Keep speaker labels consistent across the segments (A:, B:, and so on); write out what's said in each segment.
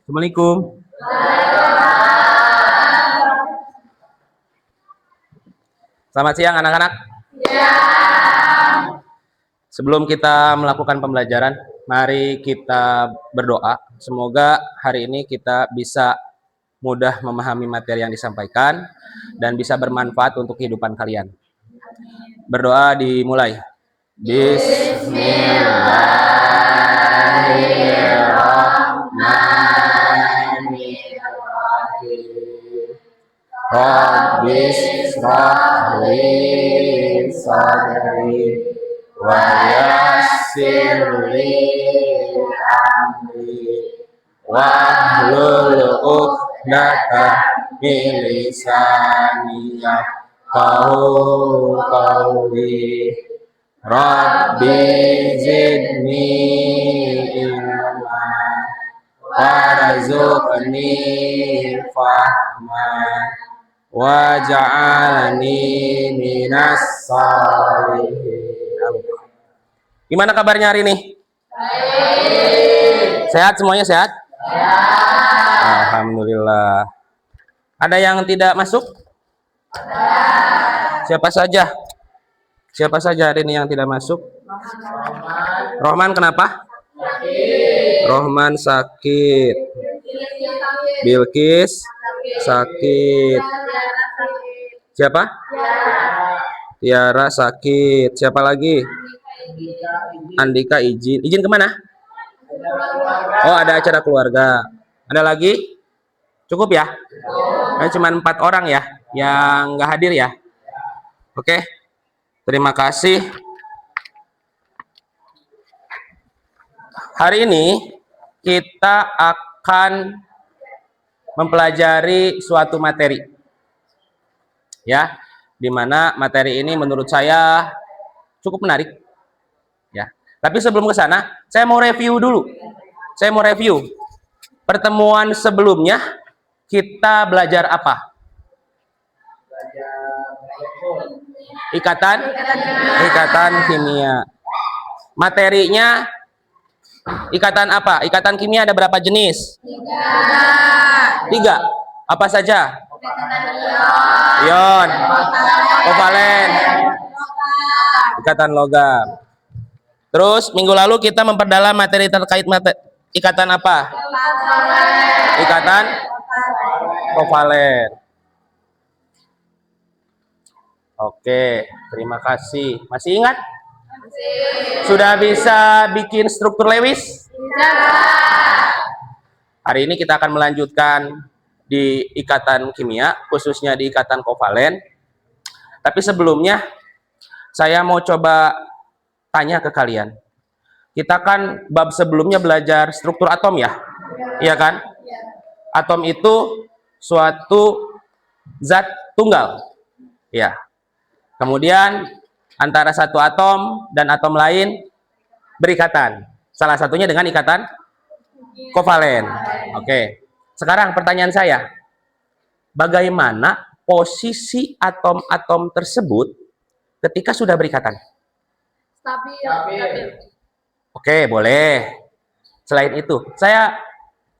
A: Assalamualaikum. Selamat siang anak-anak. Sebelum kita melakukan pembelajaran, mari kita berdoa. Semoga hari ini kita bisa mudah memahami materi yang disampaikan dan bisa bermanfaat untuk kehidupan kalian. Berdoa dimulai. Bismillahirrahmanirrahim. Rabbis shrah li sadri wa yassir li amri wahlul 'uqdatam min lisani yafqahu qawli. Rabbi zidni ilma warzuqni fahma waj'alni minas sholihin. Gimana kabarnya hari ini? Baik. Sehat semuanya, sehat? Sehat. Alhamdulillah. Ada yang tidak masuk? Ada. Siapa saja? Siapa saja hari ini yang tidak masuk? Rohman kenapa? Sakit. Rohman sakit. Bilkis sakit. Siapa? Tiara sakit. Siapa lagi? Andika izin. Izin kemana? Oh, ada acara keluarga. Ada lagi? Cukup ya? Cuma 4 orang ya yang nggak hadir ya. Oke. Terima kasih. Hari ini kita akan mempelajari suatu materi. Ya, di mana materi ini menurut saya cukup menarik. Ya. Tapi sebelum ke sana, saya mau review dulu. Saya mau review. Pertemuan sebelumnya kita belajar apa? Ikatan kimia. Materinya ikatan apa? Ikatan kimia ada berapa jenis? 3. Apa saja? Ion, kovalen, ikatan logam. Terus minggu lalu kita memperdalam materi terkait ikatan apa? Ikatan kovalen. Oke, terima kasih. Masih ingat? Sudah bisa bikin struktur Lewis? Hari ini kita akan melanjutkan di ikatan kimia, khususnya di ikatan kovalen. Tapi sebelumnya, saya mau coba tanya ke kalian. Kita kan bab sebelumnya belajar struktur atom ya? Iya kan? Atom itu suatu zat tunggal. Ya. Kemudian antara satu atom dan atom lain berikatan. Salah satunya dengan ikatan kovalen. Oke. Sekarang pertanyaan saya, bagaimana posisi atom-atom tersebut ketika sudah berikatan? Stabil. Oke, boleh. Selain itu, saya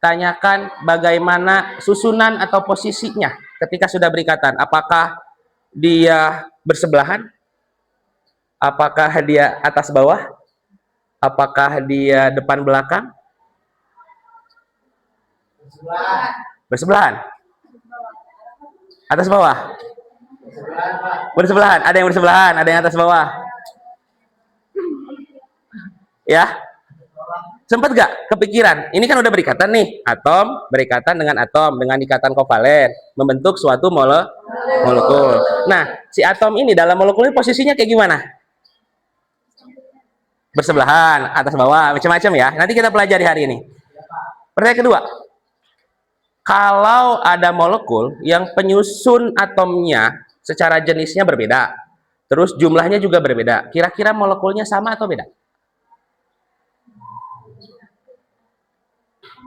A: tanyakan bagaimana susunan atau posisinya ketika sudah berikatan. Apakah dia bersebelahan? Apakah dia atas bawah? Apakah dia depan belakang? Bersebelahan. Atas bawah? Bersebelahan. Ada yang bersebelahan, ada yang atas bawah. Ya? Sempat gak kepikiran? Ini kan udah berikatan nih. Atom berikatan dengan atom, dengan ikatan kovalen. Membentuk suatu molekul. Nah, si atom ini dalam molekul ini posisinya kayak gimana? Bersebelahan, atas bawah, macam-macam ya. Nanti kita pelajari hari ini. Pertanyaan kedua. Kalau ada molekul yang penyusun atomnya secara jenisnya berbeda, terus jumlahnya juga berbeda, kira-kira molekulnya sama atau beda?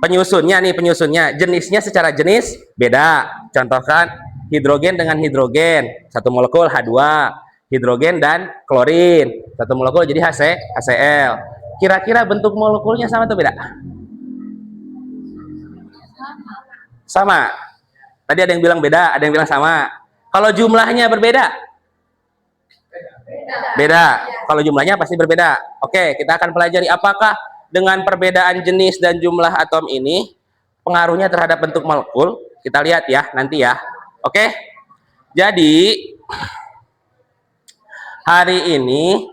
A: Penyusunnya, jenisnya secara jenis beda. Contohkan hidrogen dengan hidrogen, satu molekul H2, hidrogen dan klorin, satu molekul jadi HCl. Kira-kira bentuk molekulnya sama atau beda? Sama. Tadi ada yang bilang beda, ada yang bilang sama. Kalau jumlahnya berbeda? Beda. Kalau jumlahnya pasti berbeda. Oke, kita akan pelajari apakah dengan perbedaan jenis dan jumlah atom ini pengaruhnya terhadap bentuk molekul. Kita lihat ya nanti ya. Oke. Jadi hari ini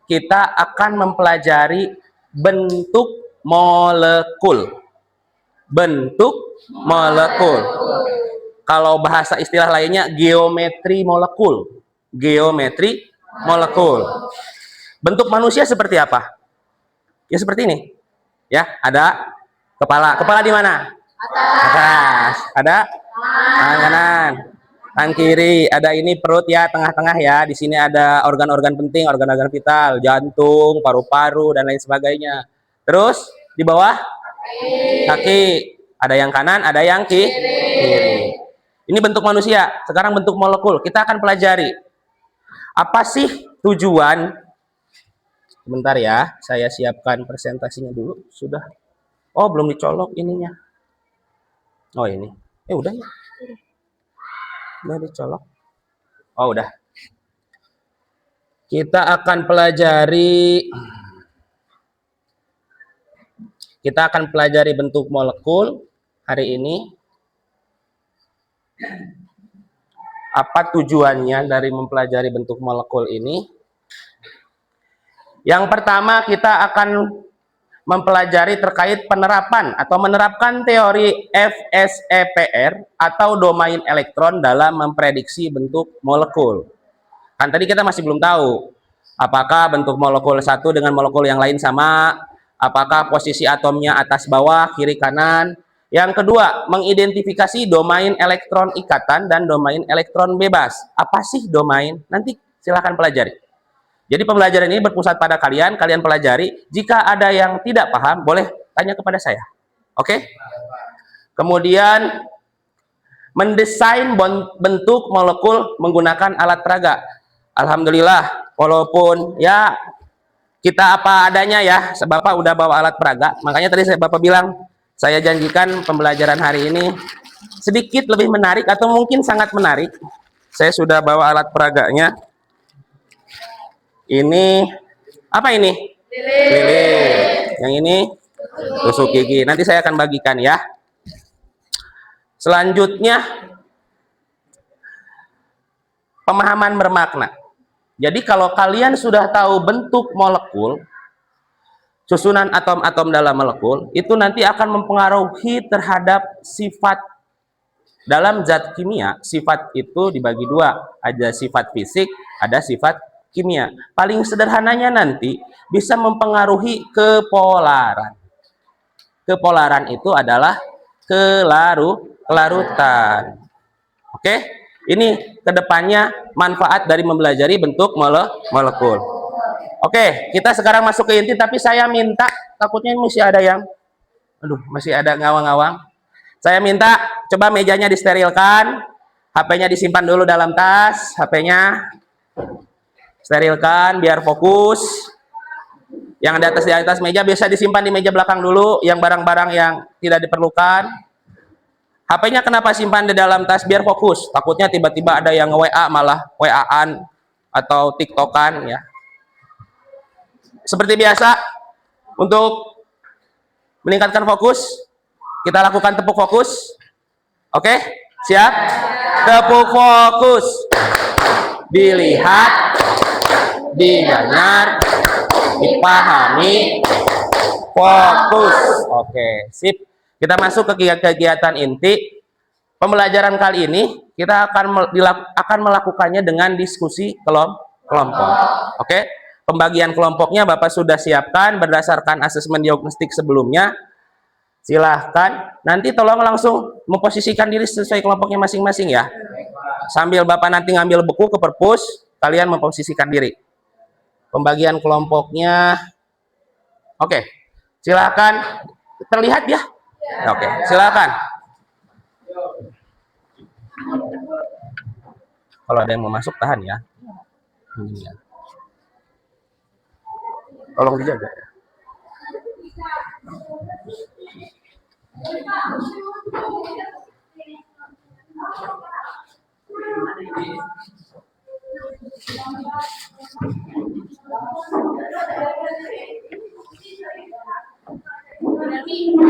A: kita akan mempelajari bentuk molekul. Bentuk molekul. Kalau bahasa istilah lainnya geometri molekul. Geometri molekul. Bentuk manusia seperti apa? Ya seperti ini. Ya, ada kepala. Kepala di mana? Atas. Ada tangan kanan. Tangan kiri. Ada ini perut ya, tengah-tengah ya. Di sini ada organ-organ penting, organ-organ vital, jantung, paru-paru dan lain sebagainya. Terus di bawah kaki. Ada yang kanan, ada yang kiri. Ini bentuk manusia. Sekarang bentuk molekul. Kita akan pelajari. Apa sih tujuan? Sebentar ya, saya siapkan presentasinya dulu. Sudah. Oh, belum dicolok ininya. Oh, ini. Udah ya. Udah dicolok. Oh, udah. Kita akan pelajari bentuk molekul hari ini. Apa tujuannya dari mempelajari bentuk molekul ini? Yang pertama kita akan mempelajari terkait penerapan atau menerapkan teori FSEPR atau domain elektron dalam memprediksi bentuk molekul. Kan tadi kita masih belum tahu apakah bentuk molekul satu dengan molekul yang lain sama, apakah posisi atomnya atas bawah, kiri kanan. Yang kedua, mengidentifikasi domain elektron ikatan dan domain elektron bebas. Apa sih domain? Nanti silakan pelajari. Jadi pembelajaran ini berpusat pada kalian pelajari. Jika ada yang tidak paham, boleh tanya kepada saya. Oke? Kemudian mendesain bentuk molekul menggunakan alat peraga. Alhamdulillah, walaupun ya kita apa adanya ya, Bapak udah bawa alat peraga. Makanya tadi Bapak bilang, saya janjikan pembelajaran hari ini sedikit lebih menarik atau mungkin sangat menarik. Saya sudah bawa alat peraganya. Ini apa ini? Lilin. Yang ini tusuk gigi. Nanti saya akan bagikan ya. Selanjutnya pemahaman bermakna. Jadi kalau kalian sudah tahu bentuk molekul, susunan atom-atom dalam molekul, itu nanti akan mempengaruhi terhadap sifat dalam zat kimia. Sifat itu dibagi dua, ada sifat fisik, ada sifat kimia. Paling sederhananya nanti bisa mempengaruhi kepolaran. Kepolaran itu adalah kelarutan. Oke, ini kedepannya manfaat dari mempelajari bentuk molekul. Oke, kita sekarang masuk ke inti, tapi saya minta, takutnya masih ada yang, masih ada ngawang-ngawang. Saya minta coba mejanya disterilkan, HP-nya disimpan dulu dalam tas, HP-nya sterilkan biar fokus. Yang di atas meja biasa disimpan di meja belakang dulu, yang barang-barang yang tidak diperlukan. HP-nya kenapa simpan di dalam tas? Biar fokus. Takutnya tiba-tiba ada yang WA malah WA-an atau TikTokan ya. Seperti biasa, untuk meningkatkan fokus, kita lakukan tepuk fokus. Oke, siap? Tepuk fokus. Dilihat, didengar, dipahami, fokus. Oke, sip. Kita masuk ke kegiatan inti. Pembelajaran kali ini kita akan melakukannya dengan diskusi kelompok. Oke, pembagian kelompoknya Bapak sudah siapkan berdasarkan asesmen diagnostik sebelumnya. Silahkan, nanti tolong langsung memposisikan diri sesuai kelompoknya masing-masing ya. Sambil Bapak nanti ngambil buku ke perpus, kalian memposisikan diri. Pembagian kelompoknya, oke, silahkan. Terlihat ya? Oke, silahkan. Kalau ada yang mau masuk, tahan ya. Tolong dijaga.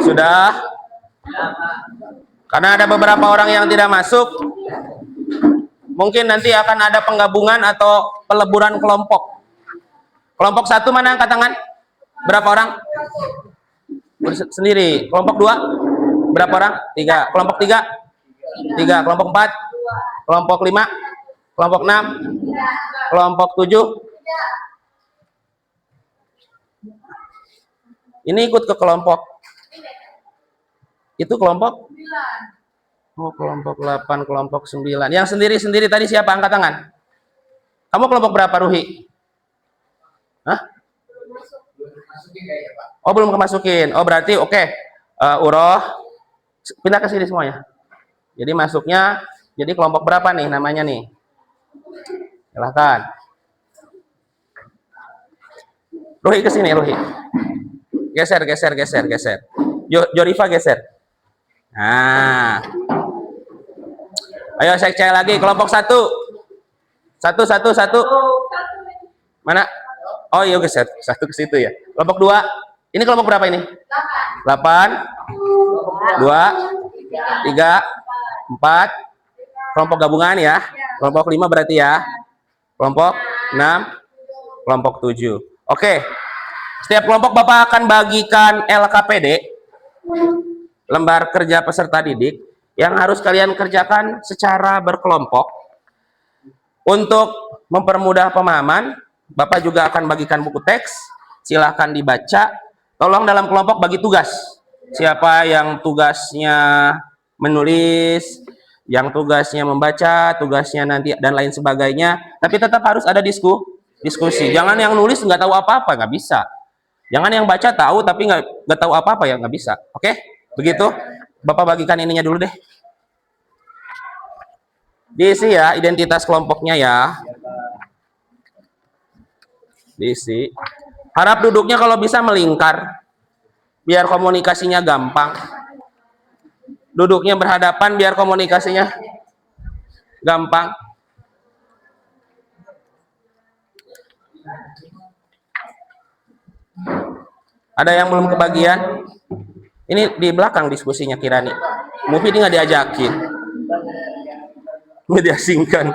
A: Sudah? Karena ada beberapa orang yang tidak masuk, mungkin nanti akan ada penggabungan atau peleburan kelompok. Kelompok 1 mana angkat tangan? Berapa orang? Sendiri. Kelompok 2? Berapa orang? 3. Kelompok 3? 3. Kelompok 4? Kelompok 5? Kelompok 6? Kelompok 7? Ini ikut ke kelompok. Itu kelompok? Oh, kelompok 8, kelompok 9. Yang sendiri-sendiri tadi siapa? Angkat tangan. Kamu kelompok berapa, Ruhi? Hah? Oh, belum kemasukin. Oh, berarti oke. Uroh, pindah ke sini semuanya. Jadi masuknya, jadi kelompok berapa nih namanya nih? Silahkan. Ruhi ke sini, Ruhi. Geser. Jorifa geser. Nah. Ayo saya cek lagi kelompok 1. Satu. Mana? Oh iya geser. 1 ke situ ya. Kelompok 2. Ini kelompok berapa ini? 8. 2. 3. 4. Kelompok gabungan ya. Kelompok 5 berarti ya. Kelompok 6. Kelompok 7. Oke. Setiap kelompok Bapak akan bagikan LKPD, lembar kerja peserta didik, yang harus kalian kerjakan secara berkelompok. Untuk mempermudah pemahaman, Bapak juga akan bagikan buku teks, silahkan dibaca. Tolong dalam kelompok bagi tugas. Siapa yang tugasnya menulis, yang tugasnya membaca, tugasnya nanti dan lain sebagainya. Tapi tetap harus ada diskusi. Jangan yang nulis nggak tahu apa-apa, nggak bisa. Jangan yang baca tahu tapi nggak tahu apa-apa, ya nggak bisa. Oke? Begitu. Bapak bagikan ininya dulu deh. Diisi ya identitas kelompoknya ya. Diisi. Harap duduknya kalau bisa melingkar, biar komunikasinya gampang. Duduknya berhadapan biar komunikasinya gampang. Ada yang belum kebagian? Ini di belakang diskusinya Kirani. Mufid nggak diajakin, nggak diasingkan.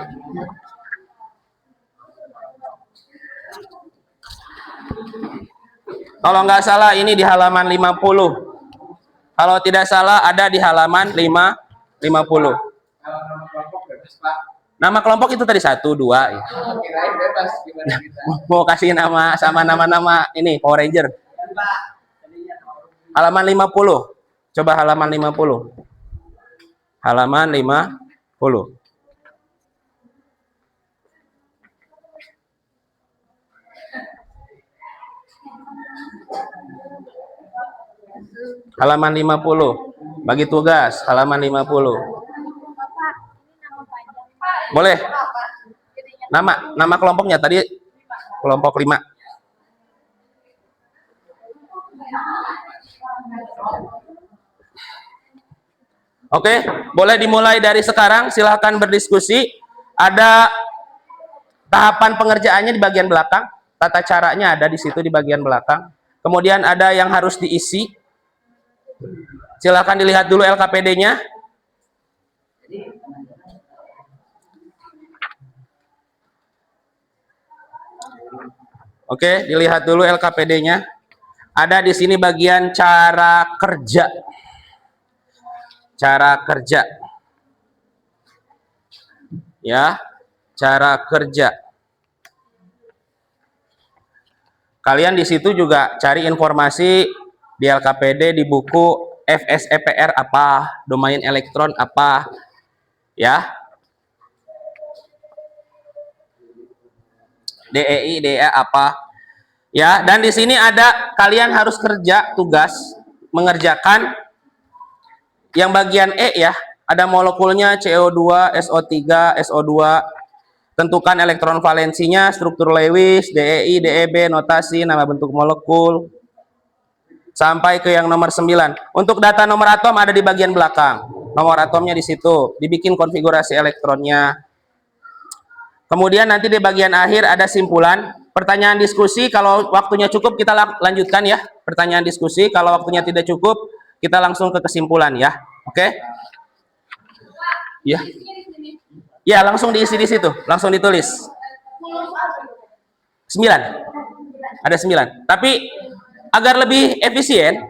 A: Kalau nggak salah ini di halaman 50. Kalau tidak salah ada di halaman 50. Nama kelompok itu tadi 1, 2. Ya. Mau kasih nama sama nama-nama ini Power Ranger. Halaman 50. Coba halaman 50. Halaman 50. Halaman 50. Bagi tugas halaman 50. Boleh. Nama kelompoknya tadi kelompok 5. Oke, boleh dimulai dari sekarang. Silahkan berdiskusi. Ada tahapan pengerjaannya di bagian belakang. Tata caranya ada di situ di bagian belakang. Kemudian ada yang harus diisi. Silahkan dilihat dulu LKPD-nya. Oke, dilihat dulu LKPD-nya. Ada di sini bagian cara kerja. Cara kerja. Ya, cara kerja. Kalian di situ juga cari informasi di LKPD di buku FSEPR apa, domain elektron apa, ya. DEI, DEA apa. Ya, dan di sini ada kalian harus kerja tugas mengerjakan yang bagian E ya, ada molekulnya CO2, SO3, SO2, tentukan elektron valensinya, struktur Lewis, DEI, DEB, notasi, nama bentuk molekul, sampai ke yang nomor 9. Untuk data nomor atom ada di bagian belakang. Nomor atomnya di situ, dibikin konfigurasi elektronnya. Kemudian nanti di bagian akhir ada simpulan. Pertanyaan diskusi, kalau waktunya cukup kita lanjutkan ya. Pertanyaan diskusi, kalau waktunya tidak cukup, kita langsung ke kesimpulan ya. Oke? Ya. Ya, langsung diisi di situ, langsung ditulis. 9. Ada 9. Tapi agar lebih efisien,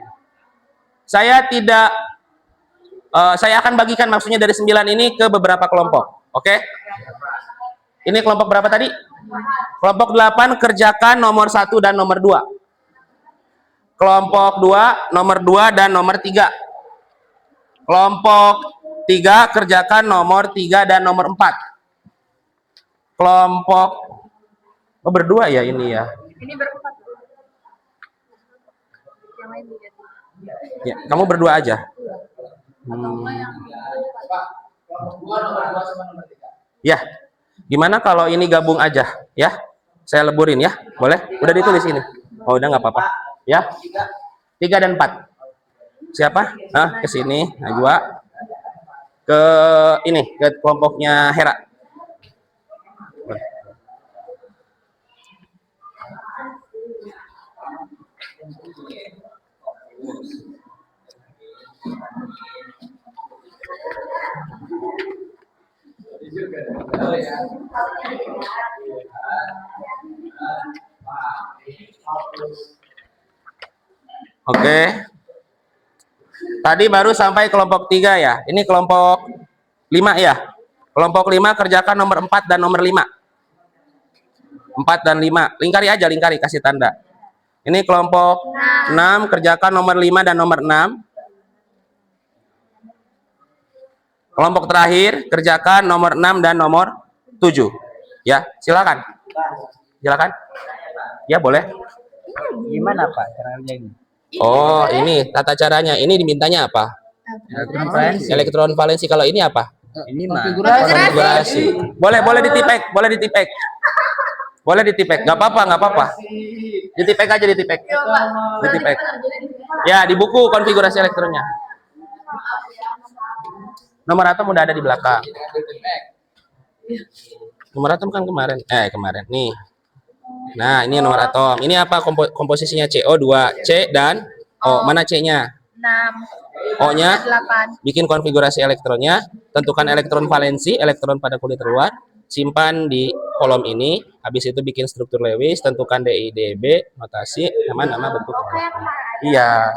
A: saya akan bagikan maksudnya dari 9 ini ke beberapa kelompok. Oke? Ini kelompok berapa tadi? Kelompok 8 kerjakan nomor 1 dan nomor 2. Kelompok 2 nomor 2 dan nomor 3. Kelompok 3 kerjakan nomor 3 dan nomor 4. Kelompok berdua ya ini ya. Ini berempat. Yang lain ya, kamu berdua aja. Ya. Gimana kalau ini gabung aja ya? Saya leburin ya. Boleh? Udah ditulis ini. Oh, udah nggak apa-apa. Ya. 3 dan 4. Siapa? Ke sini, Najwa. Ke ini, ke kelompoknya Hera. Oke. Tadi baru sampai kelompok 3 ya. Ini kelompok 5 ya. Kelompok 5 kerjakan nomor 4 dan nomor 5. 4 dan 5. Lingkari aja, lingkari, kasih tanda. Ini kelompok 6 kerjakan nomor 5 dan nomor 6. Kelompok terakhir kerjakan nomor 6 dan nomor 7. Ya, silakan. Silakan. Ya, boleh.
B: Gimana Pak cara kerjanya?
A: Oh, ini tata caranya. Ini dimintanya apa?
B: Elektron valensi.
A: Elektron valensi. Kalau ini apa?
B: Ini mah
A: Konfigurasi. Boleh ditipek, boleh ditipek. Boleh ditipek. Nggak apa-apa, nggak apa-apa. Ditipek aja, ditipek. Ditipek. Ya, di buku konfigurasi elektronnya. Nomor atom udah ada di belakang. Nomor atom kan kemarin. Kemarin. Nih. Nah, ini nomor atom. Ini apa komposisinya? CO2, C dan O. Mana C-nya?
C: 6.
A: O-nya
C: 8.
A: Bikin konfigurasi elektronnya, tentukan elektron valensi, elektron pada kulit luar, simpan di kolom ini, habis itu bikin struktur Lewis, tentukan DI, DB, notasi, nama bentuk. Iya.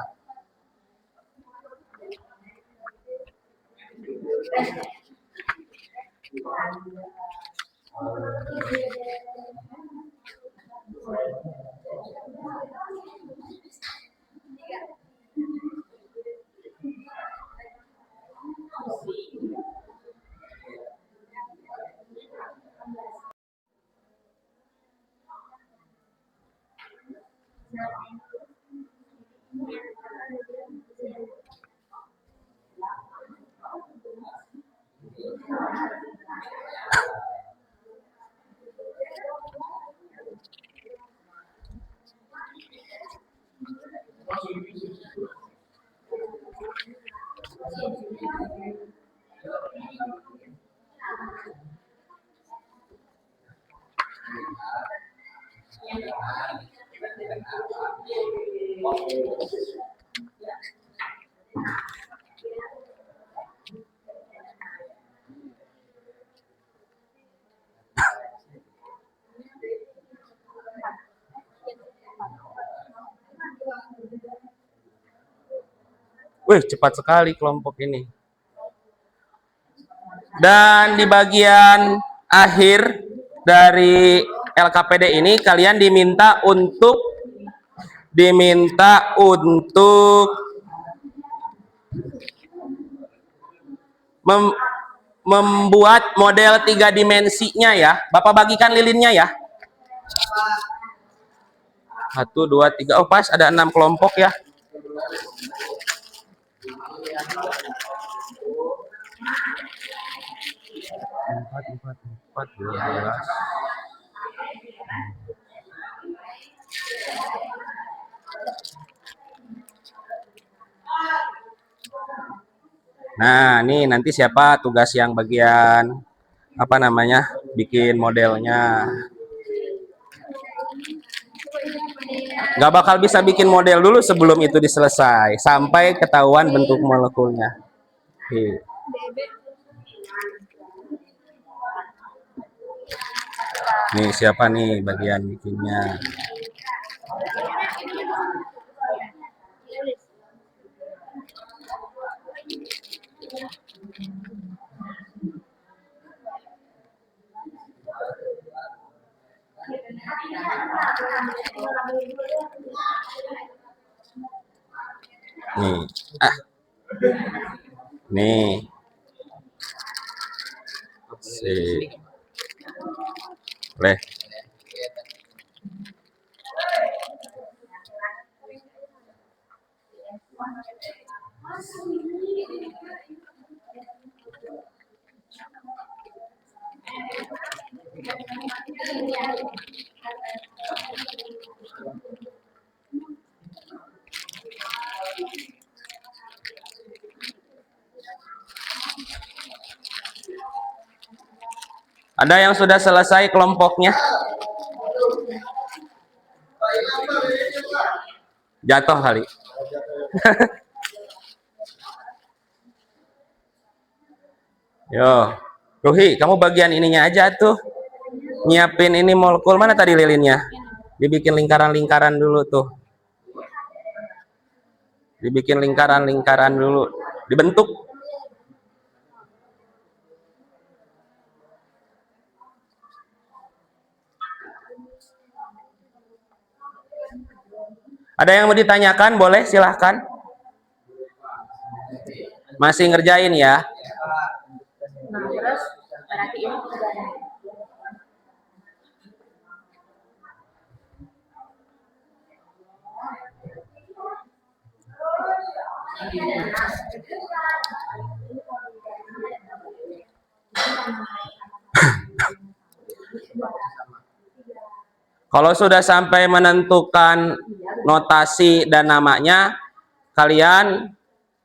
A: Wih, cepat sekali kelompok ini. Dan di bagian akhir dari LKPD ini kalian diminta untuk membuat model 3 dimensinya ya. Bapak bagikan lilinnya ya. 1, 2, 3. Oh, pas ada 6 kelompok ya. Empat, 12. Nah, nih nanti siapa tugas yang bagian apa namanya? Bikin modelnya. Nggak bakal bisa bikin model dulu sebelum itu diselesai sampai ketahuan bentuk molekulnya. Oke. Nih siapa nih bagian bikinnya? Nih, nih, boleh. Ada yang sudah selesai kelompoknya? Jatuh kali. Yo, Ruhi, kamu bagian ininya aja tuh. Nyiapin ini molekul, mana tadi lilinnya? Dibikin lingkaran-lingkaran dulu tuh. Dibikin lingkaran-lingkaran dulu. Dibentuk. Ada yang mau ditanyakan? Boleh, silahkan. Masih ngerjain ya? Kalau sudah sampai menentukan notasi dan namanya, kalian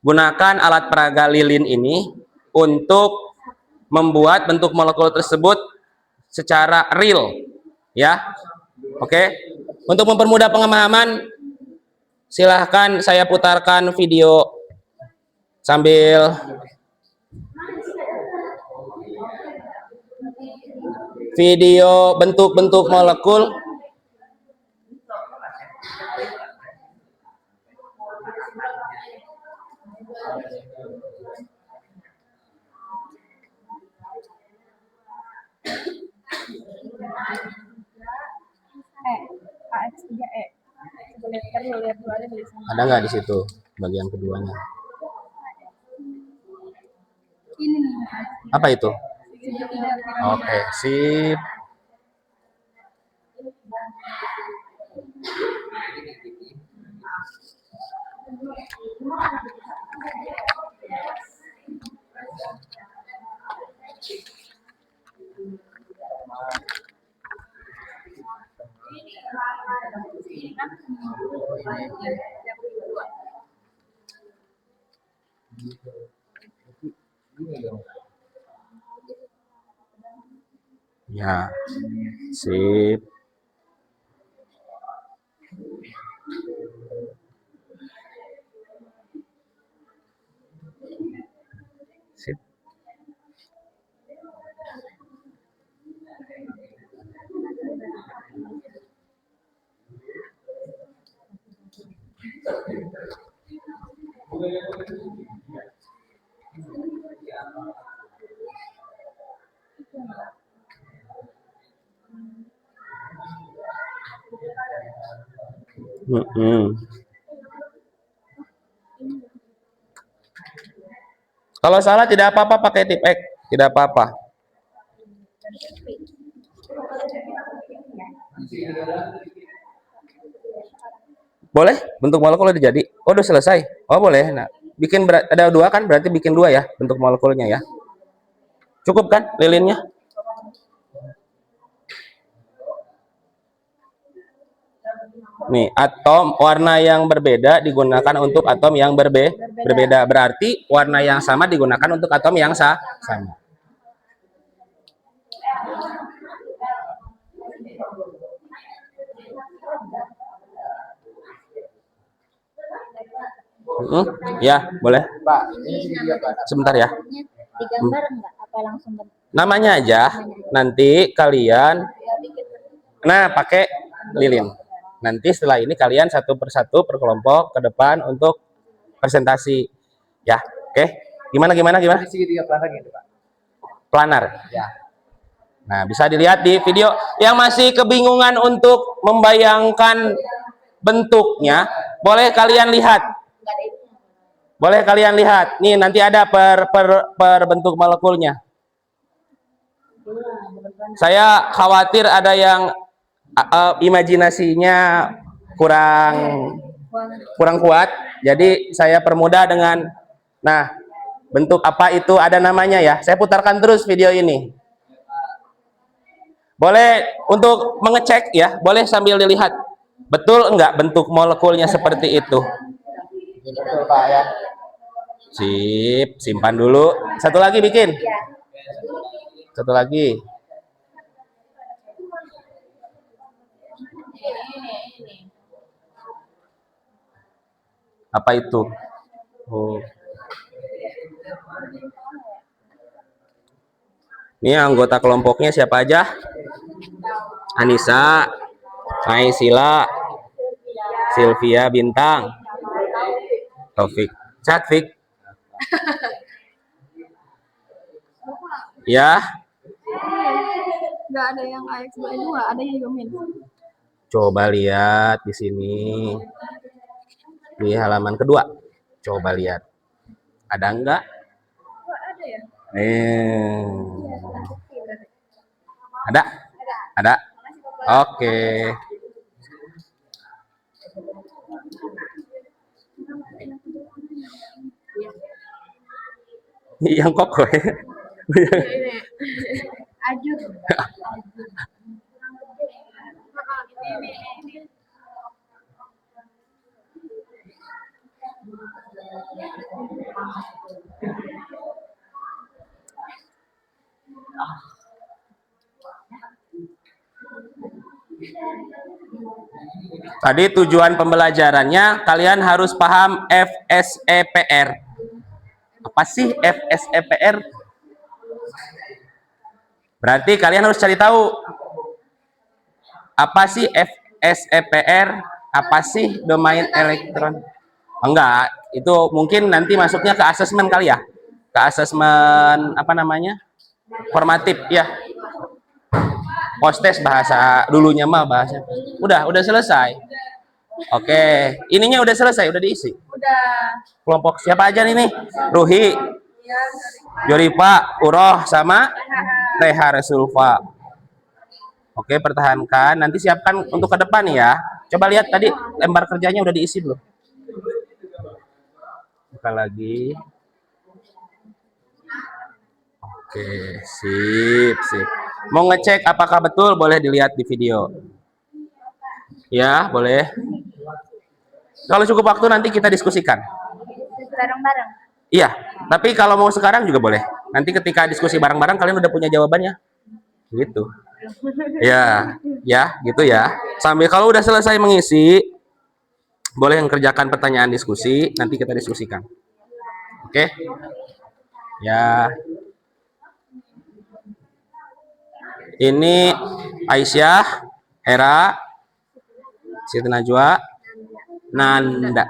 A: gunakan alat peraga lilin ini untuk membuat bentuk molekul tersebut secara real, ya. Oke. Untuk mempermudah pemahaman, silahkan saya putarkan video sambil video bentuk-bentuk molekul.
C: AX3E.
A: Ada nggak di situ bagian keduanya?
C: Ini nih.
A: Apa itu? Oke, sip. Ya, sip. Sip. Kalau salah tidak apa-apa pakai tip X, tidak apa-apa. Boleh? Bentuk molekul udah jadi? Oh, udah selesai. Oh, boleh. Nah, bikin ada dua kan? Berarti bikin dua ya bentuk molekulnya ya. Cukup kan lilinnya? Nih, atom warna yang berbeda digunakan untuk atom yang berbeda. Berarti warna yang sama digunakan untuk atom yang sama. Ya, boleh.
B: Pak, ini segitiga Pak.
A: Sebentar ya.
C: Digambar enggak? Apa langsung bentuk?
A: Namanya aja. Nanti kalian, nah pakai lilin. Nanti setelah ini kalian satu persatu per kelompok ke depan untuk presentasi. Ya, oke. Gimana?
B: Ini segitiga planar gitu Pak.
A: Planar.
B: Ya.
A: Nah, bisa dilihat di video. Yang masih kebingungan untuk membayangkan bentuknya, boleh kalian lihat. Boleh kalian lihat. Nih, nanti ada per bentuk molekulnya. Saya khawatir ada yang imajinasinya kurang kuat. Jadi saya permudah dengan, nah, bentuk apa itu ada namanya ya. Saya putarkan terus video ini. Boleh untuk mengecek ya, boleh sambil dilihat. Betul enggak bentuk molekulnya seperti itu?
B: Betul Pak ya.
A: Sip, simpan dulu. Satu lagi bikin. Satu lagi. Apa itu? Oh. Ini anggota kelompoknya siapa aja? Anissa, Naisila, Sylvia Bintang, Taufik, Catfik. Ya,
C: Enggak ada yang AX dua, ada yang juga min.
A: coba lihat di sini. Di halaman kedua. Coba lihat. Ada enggak?
C: Ada ya?
A: Ada? Ada? Oke. Yang kokoh ya.
C: Ajur.
A: Tadi tujuan pembelajarannya kalian harus paham FSEPR. Apa sih FSEPR? Berarti kalian harus cari tahu apa sih FSEPR, apa sih domain elektron. Enggak, itu mungkin nanti masuknya ke asesmen kali ya. Ke asesmen apa namanya? Formatif ya. Postes bahasa dulunya mah bahasa. Udah selesai. Oke, ininya udah selesai, udah diisi.
C: Udah.
A: Kelompok siapa aja nih? Ruhi, Joripa, Uroh, sama Reha Resulfa. Oke, pertahankan. Nanti siapkan untuk ke depan ya. Coba lihat tadi lembar kerjanya udah diisi belum? Buka lagi. Oke, sip. Mau ngecek apakah betul, boleh dilihat di video. Ya, boleh. Kalau cukup waktu nanti kita diskusikan.
C: Bareng-bareng.
A: Iya, tapi kalau mau sekarang juga boleh. Nanti ketika diskusi bareng-bareng kalian udah punya jawabannya. Gitu. Ya, gitu ya. Sambil kalau udah selesai mengisi, boleh mengerjakan pertanyaan diskusi, nanti kita diskusikan. Oke? Ya. Ini Aisyah, Hera, Siti Najwa, Nanda.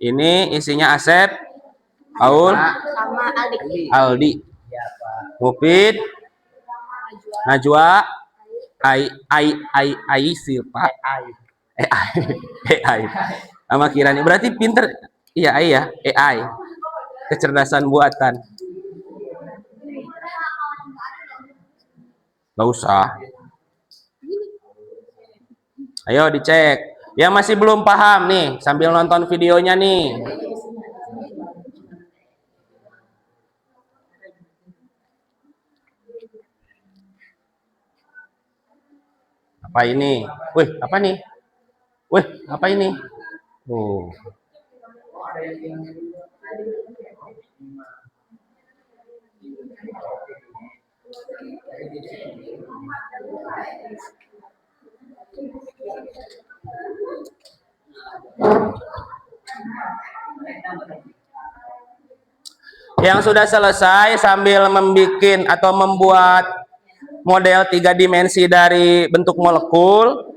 A: Ini isinya Asep, Paul,
C: Sama
A: Aldi, Mufid, Najwa, Silpa, AI, sama Kirani. Berarti pinter, iya AI ya, AI, kecerdasan buatan. Gak usah. Ayo dicek. Yang masih belum paham nih, sambil nonton videonya nih. Apa ini? Wih, apa nih? Wih, apa ini? Oh. Yang sudah selesai sambil membuat atau membuat model 3 dimensi dari bentuk molekul,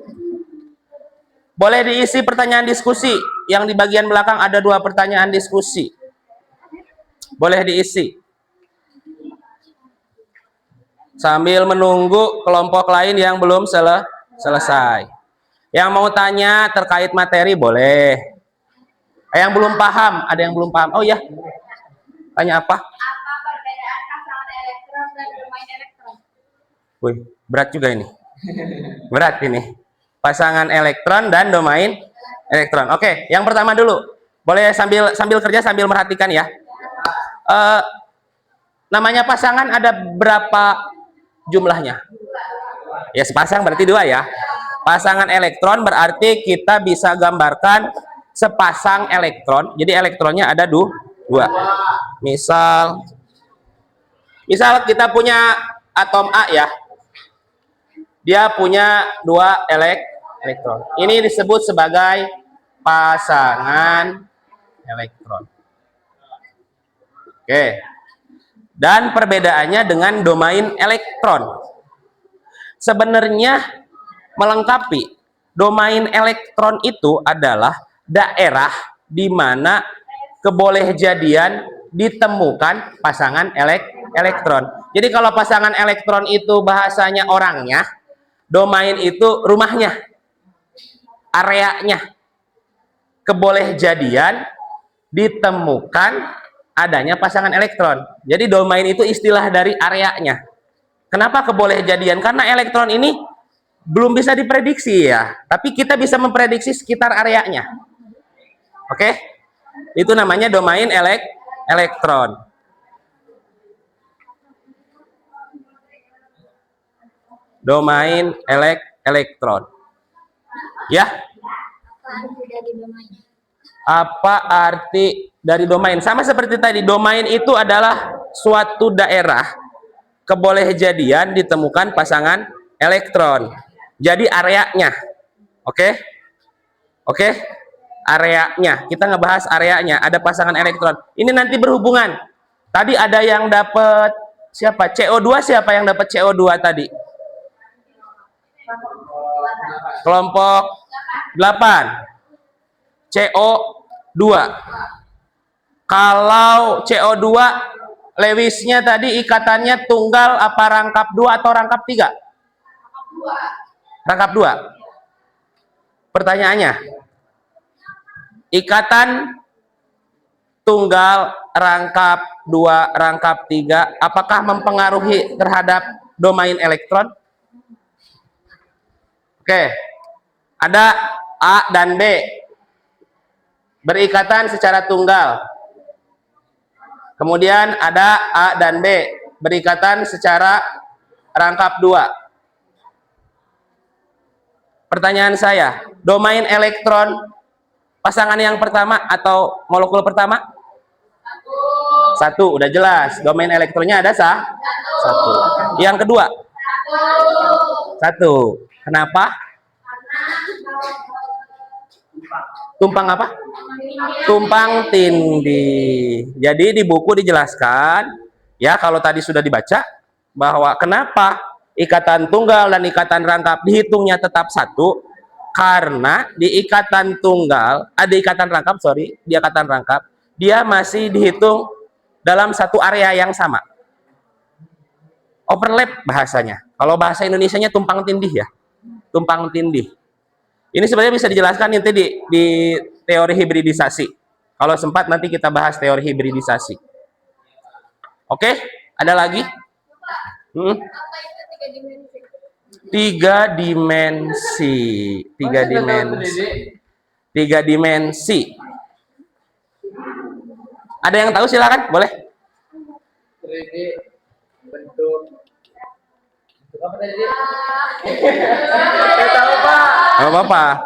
A: boleh diisi pertanyaan diskusi. Yang di bagian belakang ada 2 pertanyaan diskusi. Boleh diisi. Sambil menunggu kelompok lain yang belum selesai. Yang mau tanya terkait materi boleh. Yang belum paham, ada yang belum paham. Oh ya. Tanya apa?
C: Apa perbedaan pasangan elektron dan domain elektron?
A: Wih, berat juga ini. Berat ini. Pasangan elektron dan domain elektron. Oke, yang pertama dulu. Boleh sambil kerja sambil merhatikan ya. Namanya pasangan ada berapa jumlahnya? Ya, sepasang berarti 2 ya. Pasangan elektron berarti kita bisa gambarkan sepasang elektron. Jadi elektronnya ada 2. Misal kita punya atom A ya. Dia punya 2 elektron. Ini disebut sebagai pasangan elektron. Oke. Dan perbedaannya dengan domain elektron. Sebenarnya melengkapi. Domain elektron itu adalah daerah di mana kebolehjadian ditemukan pasangan elektron. Jadi kalau pasangan elektron itu bahasanya orangnya, domain itu rumahnya, areanya. Kebolehjadian ditemukan adanya pasangan elektron. Jadi domain itu istilah dari areanya. Kenapa kebolehjadian? Karena elektron ini belum bisa diprediksi ya, tapi kita bisa memprediksi sekitar areanya. Oke? Itu namanya domain elektron. Domain elektron. Ya? Apa arti dari domain? Sama seperti tadi, domain itu adalah suatu daerah kebolehjadian ditemukan pasangan elektron. Jadi areanya. Oke? Oke? Areanya, kita ngebahas areanya, ada pasangan elektron. Ini nanti berhubungan. Tadi ada yang dapat siapa? CO2, siapa yang dapat CO2 tadi? Kelompok 8. CO2. Kalau CO2 Lewisnya tadi ikatannya tunggal apa rangkap 2 atau rangkap 3? Rangkap 2. Pertanyaannya, ikatan tunggal, rangkap 2, rangkap 3, apakah mempengaruhi terhadap domain elektron? Oke, ada A dan B berikatan secara tunggal. Kemudian ada A dan B berikatan secara rangkap 2. Pertanyaan saya, domain elektron pasangan yang pertama atau molekul pertama? 1, udah jelas. Domain elektronnya ada 1. Yang kedua? 1. Kenapa? Tumpang apa? Tumpang tindih. Jadi di buku dijelaskan, ya kalau tadi sudah dibaca, bahwa kenapa ikatan tunggal dan ikatan rangkap dihitungnya tetap 1, karena di ikatan tunggal, di ikatan rangkap, di ikatan rangkap, dia masih dihitung dalam satu area yang sama. Overlap bahasanya. Kalau bahasa Indonesianya tumpang tindih ya. Tumpang tindih. Ini sebenarnya bisa dijelaskan nanti di teori hibridisasi. Kalau sempat nanti kita bahas teori hibridisasi. Oke? Ada lagi? 3 dimensi. 3 dimensi. 3 dimensi. Ada yang tahu silakan, boleh.
B: 3D bentuk apa tadi? Tahu Pak.
A: Gak apa-apa.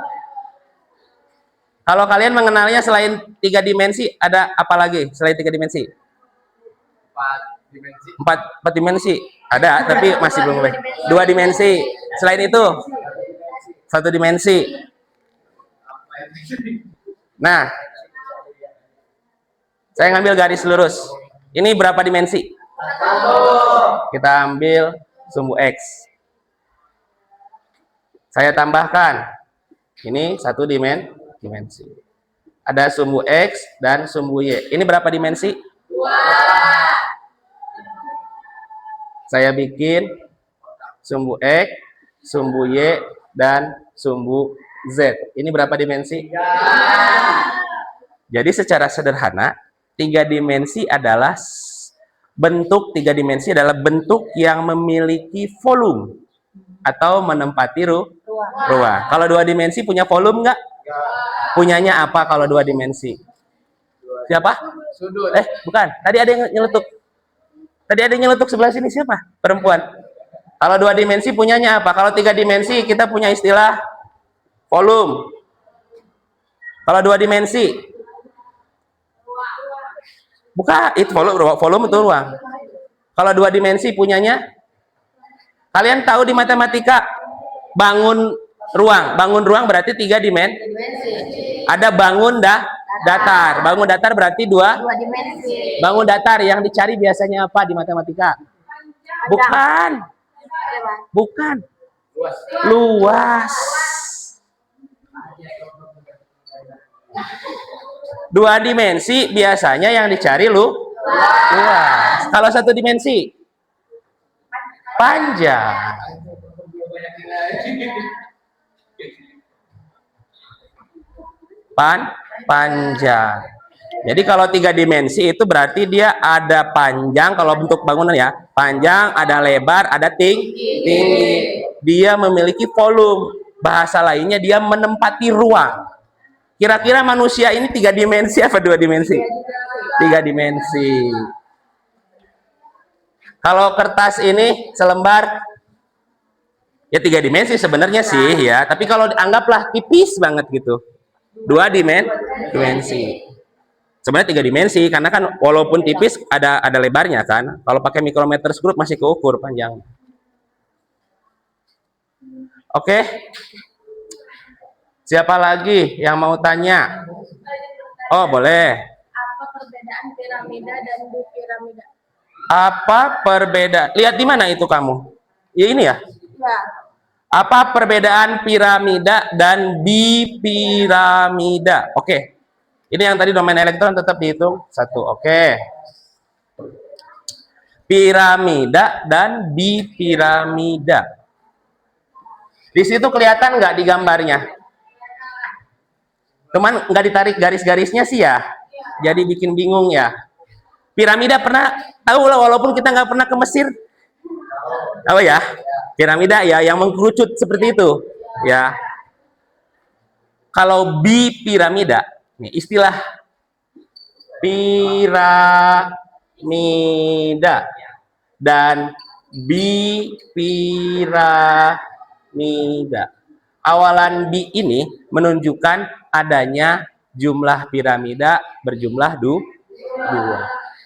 A: Kalau kalian mengenalnya selain 3 dimensi, ada apa lagi selain 3 dimensi?
B: 4 dimensi.
A: 4 dimensi. Ada, tapi masih belum boleh. 2 dimensi. Selain itu, 1 dimensi. Nah, saya ngambil garis lurus. Ini berapa dimensi? Kita ambil sumbu X. Saya tambahkan. Ini satu dimensi. Ada sumbu X dan sumbu Y. Ini berapa dimensi? Saya bikin sumbu X, sumbu Y, dan sumbu Z. Ini berapa dimensi? Jadi secara sederhana, bentuk tiga dimensi adalah bentuk yang memiliki volume atau menempati ruang. Kalau dua dimensi punya volume nggak? Punyanya apa kalau dua dimensi? Siapa?
B: Sudut.
A: Bukan. Tadi ada yang nyeletuk sebelah sini. Siapa? Perempuan. Kalau dua dimensi punyanya apa? Kalau tiga dimensi kita punya istilah volume. Kalau dua dimensi, bukan, itu volume itu ruang. Kalau dua dimensi punyanya, kalian tahu di matematika bangun ruang berarti tiga dimensi. Ada bangun datar. Bangun datar berarti dua dimensi. Bangun datar yang dicari biasanya apa di matematika? Bukan. Luas. Dua dimensi biasanya yang dicari luas. Kalau satu dimensi panjang. Panjang. Jadi kalau tiga dimensi itu berarti dia ada panjang, kalau bentuk bangunan ya, panjang, ada lebar, ada tinggi. Dia memiliki volume. Bahasa lainnya dia menempati ruang. Kira-kira manusia ini tiga dimensi apa dua dimensi? Tiga dimensi. Kalau kertas ini selembar, ya tiga dimensi sebenarnya sih ya. Tapi kalau anggaplah tipis banget gitu, dua dimensi. Sebenarnya tiga dimensi karena kan walaupun tipis ada lebarnya kan. Kalau pakai micrometer screw masih keukur panjang. Oke. Siapa lagi yang mau tanya? Oh, boleh.
C: Apa perbedaan piramida dan bipiramida?
A: Apa perbedaan? Lihat di mana itu kamu? Ya ini ya?
C: Ya.
A: Apa perbedaan piramida dan bipiramida? Oke. Ini yang tadi domain elektron tetap dihitung. Satu. Oke. Piramida dan bipiramida. Di situ kelihatan nggak di gambarnya? Cuman nggak ditarik garis-garisnya sih ya. Jadi bikin bingung ya. Piramida pernah tahu lah, walaupun kita nggak pernah ke Mesir. Tahu ya? Piramida ya yang mengkerucut seperti itu. Ya. Kalau bipiramida, nih istilah piramida dan bipiramida. Awalan bi ini menunjukkan adanya jumlah piramida berjumlah dua.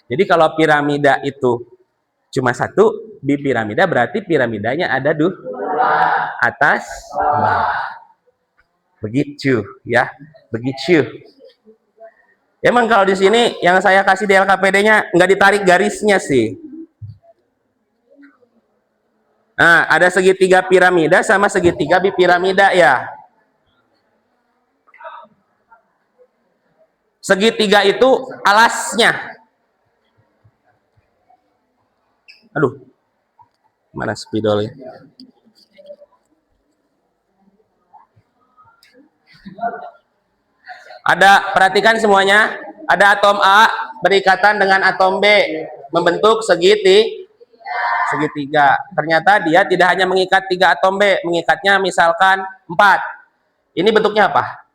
A: Jadi kalau piramida itu cuma satu, bipiramida berarti piramidanya ada atas bawah. Begitu ya, begitu. Emang kalau di sini yang saya kasih di LKPD-nya nggak ditarik garisnya sih. Nah, ada segitiga piramida sama segitiga bipiramida ya. Segitiga itu alasnya. Aduh, mana spidolnya? Perhatikan semuanya. Ada atom A berikatan dengan atom B, membentuk segitiga. Ternyata dia tidak hanya mengikat 3 atom B, mengikatnya misalkan 4. Ini bentuknya apa?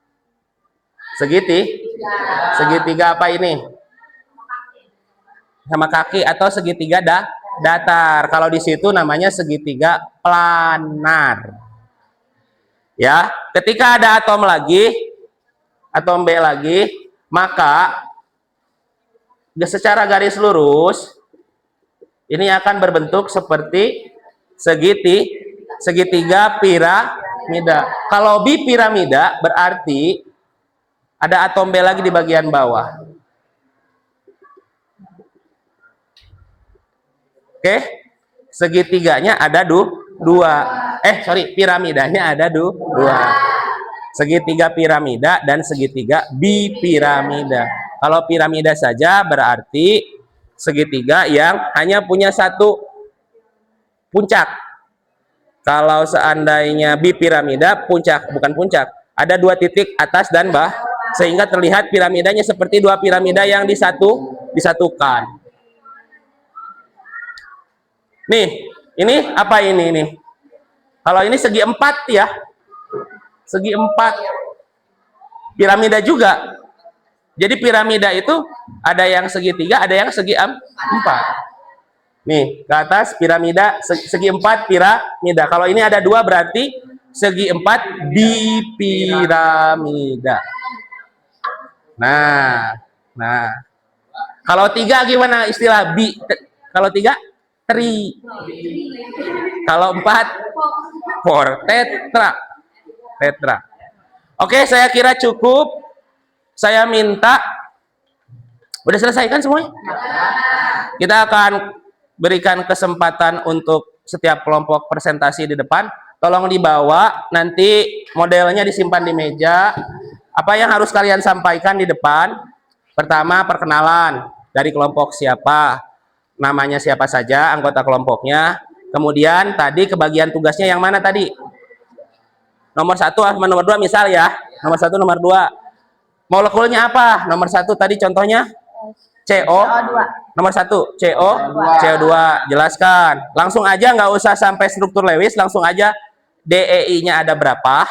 A: Segitiga apa ini? Sama kaki atau segitiga datar. Kalau di situ namanya segitiga planar. Ya, ketika ada atom B lagi, maka secara garis lurus ini akan berbentuk seperti segitiga piramida. Kalau bipiramida berarti Ada atom B lagi di bagian bawah. Oke, segitiganya ada dua. Piramidanya ada dua. Segitiga piramida dan segitiga bipiramida. Kalau piramida saja berarti segitiga yang hanya punya satu puncak. Kalau seandainya bipiramida, bukan puncak, ada dua titik atas dan bawah, sehingga terlihat piramidanya seperti dua piramida yang disatukan. Nih, ini apa ini nih? Kalau ini segi empat ya, segi empat piramida juga. Jadi piramida itu ada yang segitiga, ada yang segi empat. Nih, ke atas piramida, segi empat piramida. Kalau ini ada dua berarti segi empat bipiramida. Nah. Kalau tiga gimana istilah bi? Kalau tiga, tri. Kalau empat, four. Tetra. Oke, saya kira cukup. Saya minta, udah selesai kan semuanya? Kita akan berikan kesempatan untuk setiap kelompok presentasi di depan. Tolong dibawa, nanti modelnya disimpan di meja. Apa yang harus kalian sampaikan di depan? Pertama, perkenalan dari kelompok siapa, namanya siapa saja, anggota kelompoknya. Kemudian tadi kebagian tugasnya yang mana tadi? Nomor 1 sama nomor 2 misal ya. Nomor 1, nomor 2. Molekulnya apa? Nomor 1 tadi contohnya CO. Nomor 1 CO2. Jelaskan. Langsung aja, nggak usah sampai struktur Lewis, langsung aja DEI-nya ada berapa,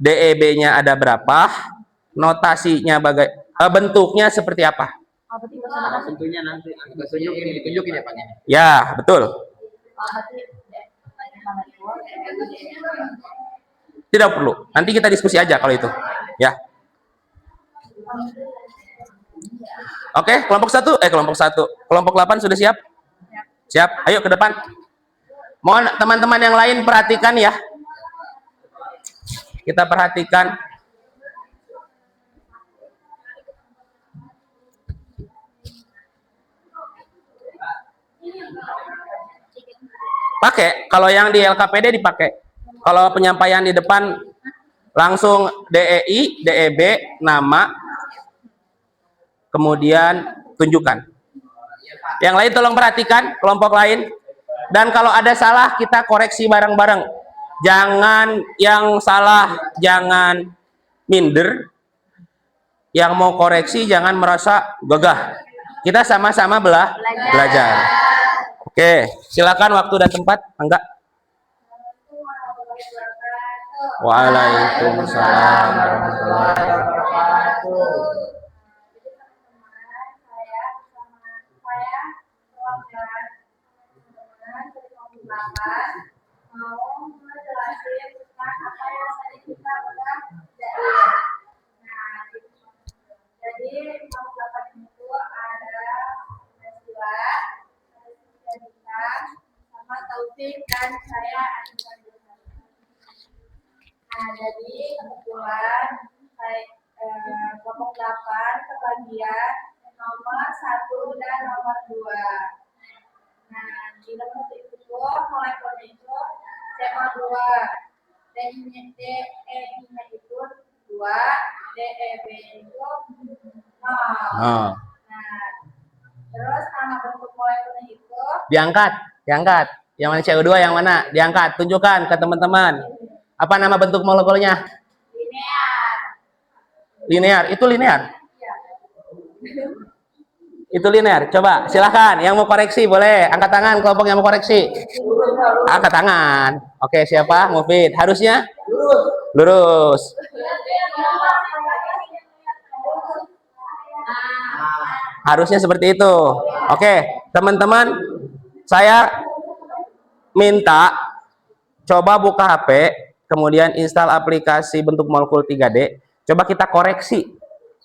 A: DEB-nya ada berapa, notasinya bentuknya seperti apa.
B: Tentunya nanti ditunjukin ya Pak.
A: Ya, betul. Tidak perlu. Nanti kita diskusi aja kalau itu. Ya. Oke, kelompok 1. Kelompok 8 sudah siap? Siap. Ayo ke depan. Mohon teman-teman yang lain perhatikan ya. Kita perhatikan. Pakai. Kalau yang di LKPD dipakai. Kalau penyampaian di depan langsung DEI, DEB, nama, kemudian tunjukkan. Yang lain tolong perhatikan, kelompok lain. Dan kalau ada salah kita koreksi bareng-bareng. Jangan yang salah, jangan minder. Yang mau koreksi jangan merasa gagah. Kita sama-sama belajar. Oke, silakan waktu dan tempat. Enggak. Waalaikumsalam warahmatullahi wabarakatuh.
D: Mau menjelaskan tentang apa yang tadi kita udah belajar. Nah, jadi kelompok 8 itu ada Nasila, sama Taufik dan saya Anissa. Nah, jadi kebetulan saya kelompok 8 kebagian nomor 1 dan nomor 2. Nah, di nomor 1 itu molekulnya itu CO2, DE-nya itu 2, DEB itu 0. Nah, terus nama bentuk molekulnya itu
A: diangkat. Yang mana CO2 yang mana? Diangkat, tunjukkan ke teman-teman. Apa nama bentuk molekulnya? Linear. Itu linear? Itu linear. Coba silahkan yang mau koreksi boleh angkat tangan, kelompok yang mau koreksi. Angkat tangan. Oke, siapa? Mufid. Harusnya lurus. Harusnya seperti itu. Oke, teman-teman, saya minta coba buka HP, kemudian install aplikasi bentuk molekul 3D. Coba kita koreksi,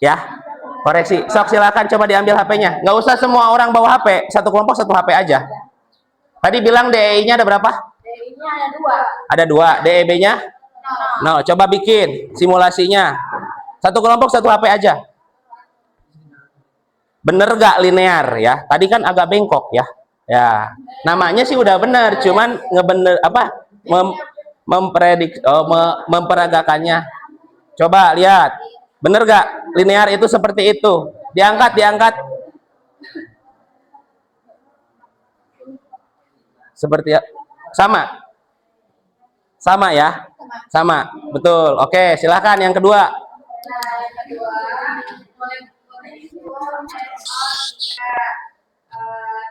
A: ya. Koreksi. Sok silakan coba diambil HP-nya. Nggak usah semua orang bawa HP. Satu kelompok satu HP aja. Tadi bilang DEI-nya ada berapa?
D: DE-nya ada 2.
A: Ada 2. DEB-nya? No. Coba bikin simulasinya. Satu kelompok satu HP aja. Bener gak linear ya? Tadi kan agak bengkok ya. Ya, namanya sih udah bener, cuman ngebener apa? Memperagakannya. Coba lihat, bener gak? Linear itu seperti itu. Diangkat, diangkat. Seperti sama, sama ya, sama, betul. Oke, silahkan yang kedua.
D: Nah, yang kedua,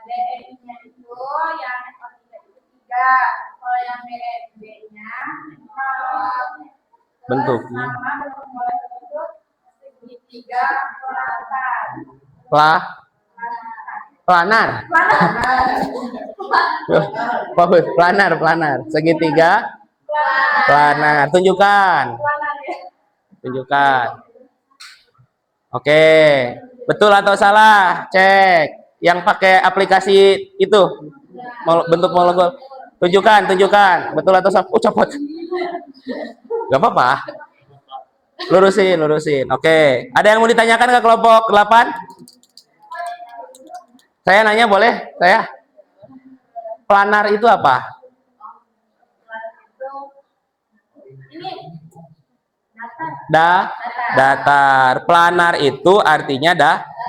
D: DE-nya itu yang SO3 itu 3. Kalau yang DE-B-nya
A: Bentuknya.
D: sama bentuk molekul itu segitiga
A: Planar. Planar, planar. Segitiga. Planar. Tunjukkan. Tunjukkan. Oke. Betul atau salah? Cek. Yang pakai aplikasi itu. Bentuk molekul. Tunjukkan, tunjukkan. Betul atau salah? Oh, copot. Gak apa-apa. Lurusin, lurusin. Oke. Ada yang mau ditanyakan ke kelompok 8? Saya nanya boleh? Saya. Planar itu apa? Datar. Planar itu artinya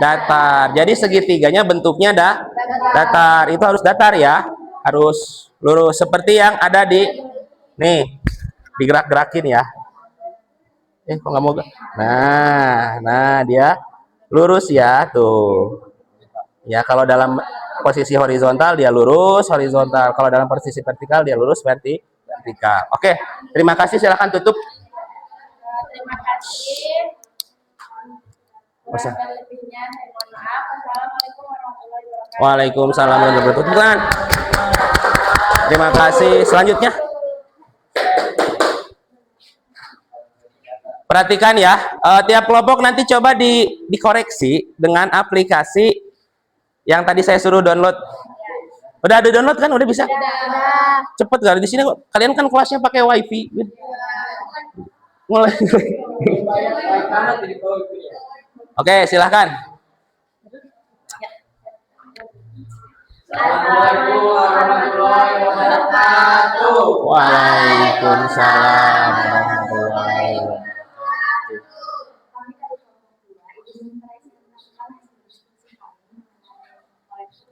A: datar. Jadi segitiganya bentuknya datar. Itu harus datar ya. Harus lurus seperti yang ada di nih. Digerak-gerakin ya. Kok nggak mau? Nah dia lurus ya tuh. Ya, kalau dalam posisi horizontal dia lurus horizontal. Kalau dalam posisi vertikal dia lurus vertikal. Oke, terima kasih. Silahkan tutup.
D: Terima kasih. Kurang lebihnya saya mohon maaf. Wassalamualaikum warahmatullahi wabarakatuh.
A: Waalaikumsalam warahmatullahi wabarakatuh. Terima kasih. Selanjutnya. Perhatikan ya, tiap kelompok nanti coba dikoreksi dengan aplikasi yang tadi saya suruh download. Udah ada download kan? Udah bisa? Cepet gak? Di sini kalian kan kelasnya pakai wifi. Mulai. Oke, silahkan.
B: Assalamualaikum warahmatullahi wabarakatuh.
A: Waalaikumsalam warahmatullahi wabarakatuh.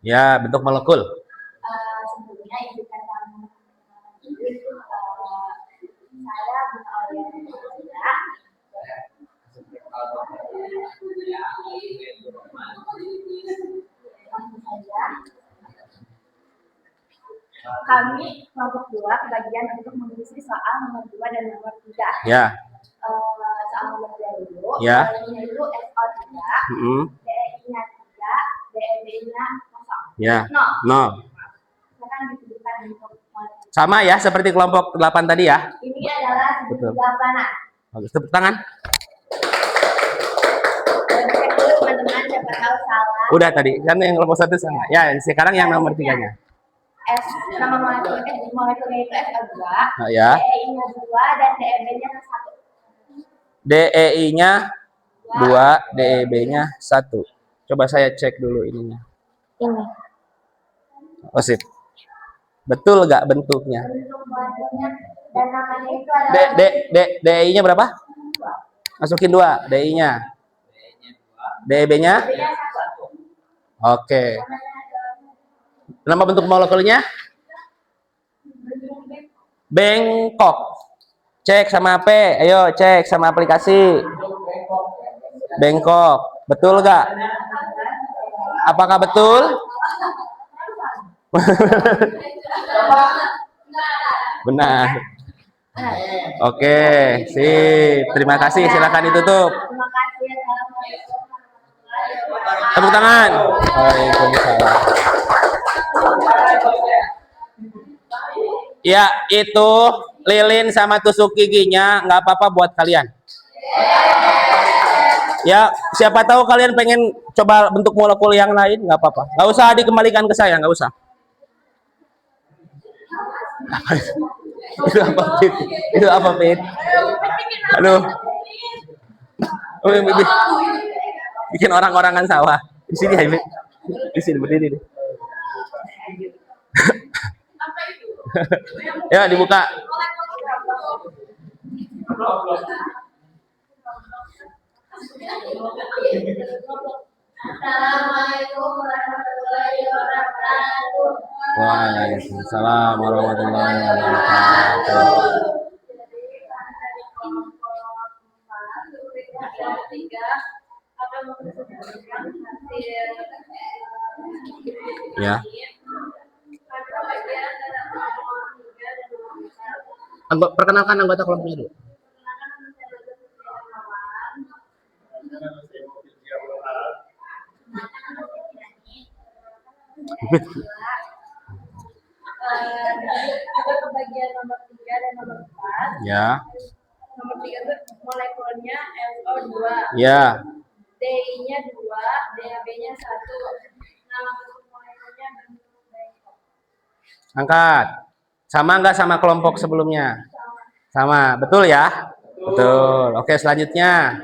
A: Ya, bentuk molekul.
D: Sebelumnya izinkan kami saya kami kelompok 2 kebagian untuk mengisi soal nomor 2 dan nomor 3.
A: Ya.
D: Soal nomor 2 dulu.
A: Ya.
D: Itu SO3, DE-nya 3, DEB-nya 0.
A: Ya. 0.
D: Sekarang disebutkan bentuk molekul.
A: Sama ya seperti kelompok 8 tadi ya.
D: Ini adalah segitiga planar.
A: Bagus, tepuk tangan.
D: Cek dulu teman-teman, siapa tahu salah.
A: Udah tadi, kan yang kelompok 1 sama. Ya, sekarang yang nomor 3-nya.
D: Nama molekulnya itu SO2,
A: Ya.
D: DEI-nya 2 dan DEB-nya 1.
A: DEI-nya 2, DEB-nya 1. Coba saya cek dulu ininya.
D: Ini.
A: Oh, sip. Betul nggak bentuknya?
D: Bentuk molekulnya dan namanya itu adalah
A: DEI-nya berapa? Masukin 2, DEI-nya. DEB-nya?
D: 1.
A: Oke. Nama bentuk molekulnya? Bengkok. Cek sama P. Ayo cek sama aplikasi. Bengkok. Betul nggak? Apakah betul? Benar. Oke, sip. Terima kasih. Silakan ditutup.
D: Terima kasih. Assalamualaikum warahmatullahi wabarakatuh.
A: Tepuk tangan. Waalaikumsalam. Ya, itu lilin sama tusuk giginya nggak apa-apa buat kalian. Ya, siapa tahu kalian pengen coba bentuk molekul yang lain, nggak apa-apa. Nggak usah dikembalikan ke saya, nggak usah. Itu apa, Pit? Itu apa, Pit? Aduh. Oh, bikin orang-orangan sawah. Di sini, Haimi. Di sini berdiri deh. Ya, dibuka.
D: Assalamualaikum warahmatullahi wabarakatuh.
A: Waalaikumsalam warahmatullahi wabarakatuh.
D: Dari kelompok 4, yang ketiga akan mempresentasikan hasil
A: Ya.
D: pada bagian dari kelompok 3 dan kelompok 4.
A: Perkenalkan anggota kelompoknya dulu.
D: Ada pembagian nomor 3 dan nomor 4.
A: Ya.
D: Nomor 3 itu molekulnya SO2.
A: Ya.
D: DI-nya 2, DAB-nya 1. Nama bentuk molekulnya bentuk bengkok.
A: Angkat. Sama nggak sama kelompok sebelumnya? Sama. Betul ya? Betul. Oke, selanjutnya.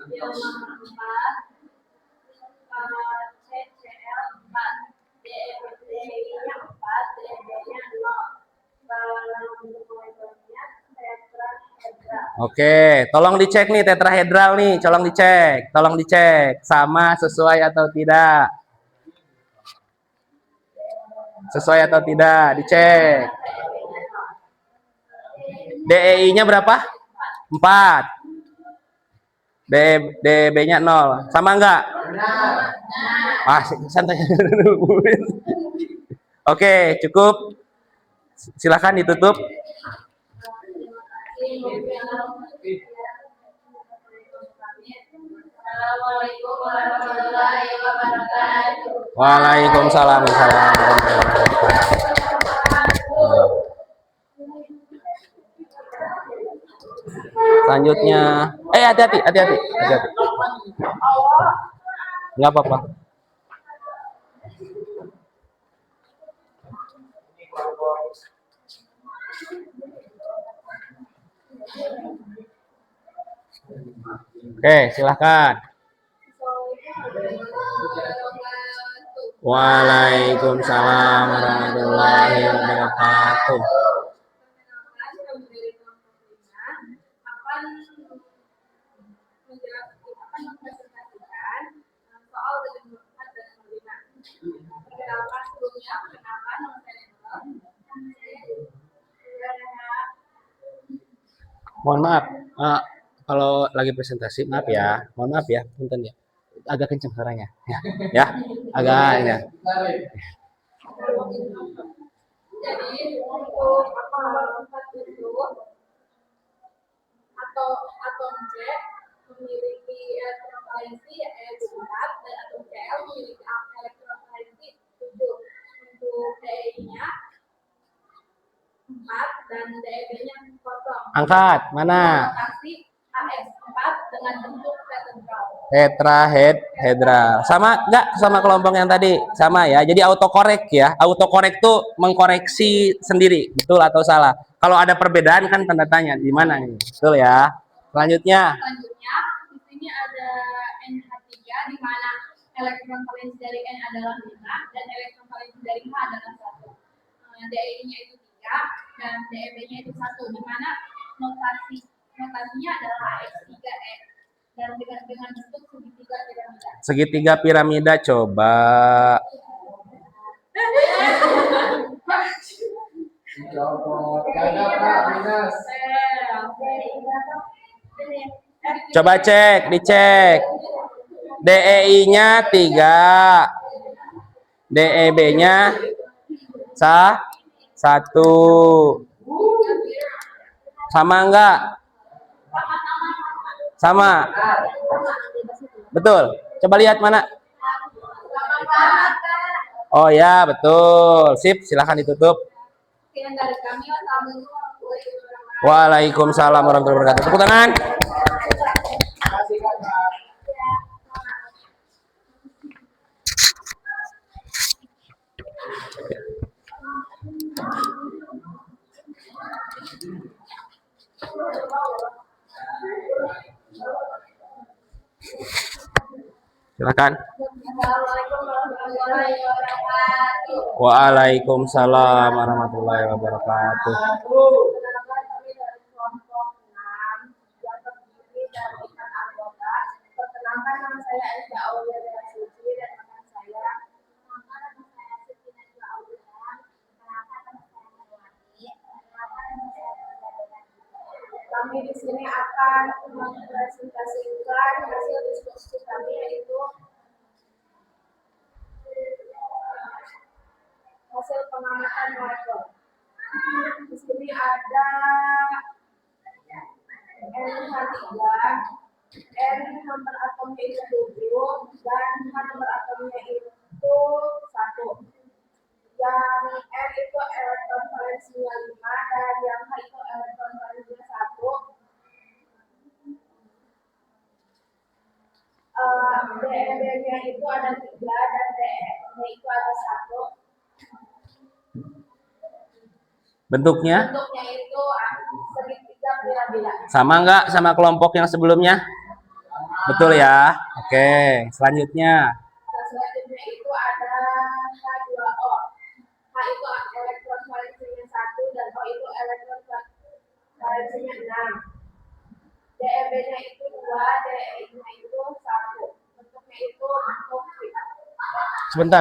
D: Yang nomor 4, CCl 4, DI-nya 4, DAB-nya 0. Nama bentuk molekulnya tetrahedral.
A: Oke, tolong dicek nih tetrahedral nih, tolong dicek. Tolong dicek sama sesuai atau tidak. Sesuai atau tidak, dicek. DEI-nya berapa? 4. DB-nya 0. Sama enggak? Ah, santai. Oke, cukup. Silakan ditutup.
D: Assalamualaikum warahmatullahi wabarakatuh.
A: Waalaikumsalam warahmatullahi wabarakatuh. Selanjutnya, hati-hati. Nggak apa-apa. Oke, silahkan. Waalaikumsalam warahmatullahi wabarakatuh.
D: Akan mempresentasikan soal dengan nomor 4 dan nomor 5. Perkenalkan sebelumnya, perkenalkan nama saya
A: Mohon maaf, kalau lagi presentasi, maaf ya, mohon maaf ya, punten ya, agak kenceng suaranya, ya, agak ya.
D: Jadi untuk nomor 4 itu atau atom C memiliki elektron valensi X4 dan atom Cl memiliki elektron valensi 7. Untuk DE-nya 4 dan DEB-nya 0.
A: Angkat, mana?
D: Lokasi AX4 dengan bentuk tetradral.
A: Tetrahedral. Sama enggak sama kelompok yang tadi? Sama ya. Jadi autocorrect ya. Autocorrect tuh mengkoreksi sendiri, betul atau salah. Kalau ada perbedaan kan tanda tanya di mana ini. Betul ya. Selanjutnya.
D: Selanjutnya, di sini ada NH3 di mana elektron valensi dari N adalah 5 dan elektron valensi dari H adalah 1. DE-nya itu 3 dan DEB-nya itu 1, di mana notasinya adalah AX3E dan dengan bentuk segitiga piramida.
A: Segitiga piramida coba. Coba cek, dicek. DEI-nya 3. DEB-nya 1. Sama enggak? Sama. Betul. Coba lihat mana. Oh ya, betul. Sip, silahkan ditutup.
D: Sekian dari kami. Wassalamualaikum warahmatullahi wabarakatuh.
A: Waalaikumsalam warahmatullahi wabarakatuh. Tepuk tangan. Silakan.
D: Assalamualaikum warahmatullahi wabarakatuh.
A: Waalaikumsalam warahmatullahi wabarakatuh.
D: Perkenalkan kami dari kelompok 6 yang terdiri dari 4 anggota. Perkenalkan nama saya Aisyah Aulia Bella Suci dan rekan saya. Perkenalkan nama saya Siti Najwa Aulia. Perkenalkan nama saya Melani. Perkenalkan nama saya Nadia. Kami di sini akan mempresentasikan hasil diskusi kami, yaitu hasil pengamatan molekul. Di sini ada NH3, N nomor atomnya itu 7 dan H nomor atomnya itu 1. Yang N itu elektron valensinya 5 dan yang H itu elektron valensinya 1. DEB-nya itu ada 3 dan DE-nya itu ada 1.
A: Bentuknya
D: Bentuknya itu segitiga bila-bila.
A: sama nggak sama kelompok yang sebelumnya? Betul ya. Oke, selanjutnya.
D: Nah, selanjutnya itu ada H2O. H itu elektron valensinya 1 dan O itu elektron valensinya 6. DEB-nya itu 2, DE-nya itu 1. Bentuknya itu bentuk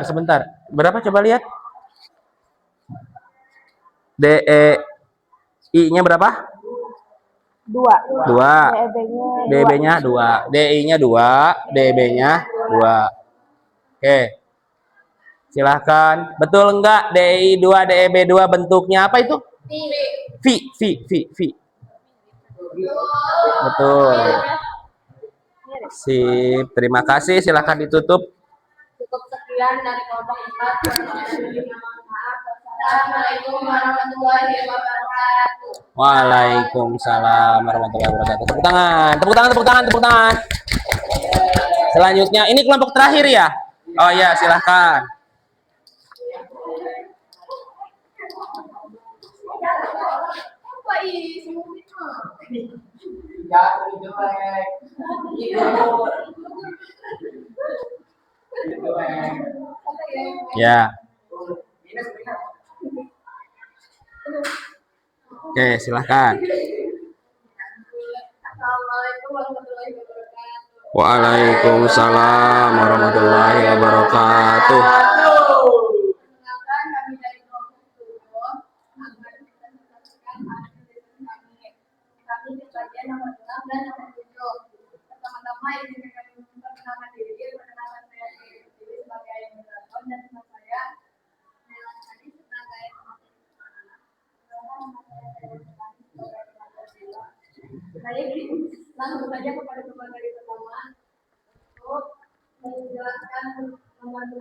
A: Sebentar. Berapa coba lihat? DEI-nya berapa?
C: 2.
A: 2.
C: DEB-nya
A: DB-nya 2. DI-nya 2, DB-nya 2. Oke. Silahkan. Betul enggak DI 2, DEB 2 bentuknya apa itu? V. Betul. Sip. Terima kasih. Silahkan ditutup.
D: Cukup sekian dari kelompok 4. Assalamualaikum warahmatullahi wabarakatuh.
A: Waalaikumsalam warahmatullahi wabarakatuh. Tepuk tangan. Selanjutnya, ini kelompok terakhir ya? Oh ya, silahkan.
D: Apa ini?
A: Ya. Oke, silahkan.
D: Assalamualaikum warahmatullahi wabarakatuh.
A: Waalaikumsalam warahmatullahi wabarakatuh.
D: Perkenalkan kami dari kelompok 7 akan mempresentasikan hasil diskusi kami. Kami di bagian nomor 6 dan nomor 7. Pertama-tama izin kami memperkenalkan diri. Perkenalkan saya Dewi sebagai moderator dan teman saya Melani sebagai Baik, langsung saja kepada pemateri pertama untuk menjelaskan nomor 6.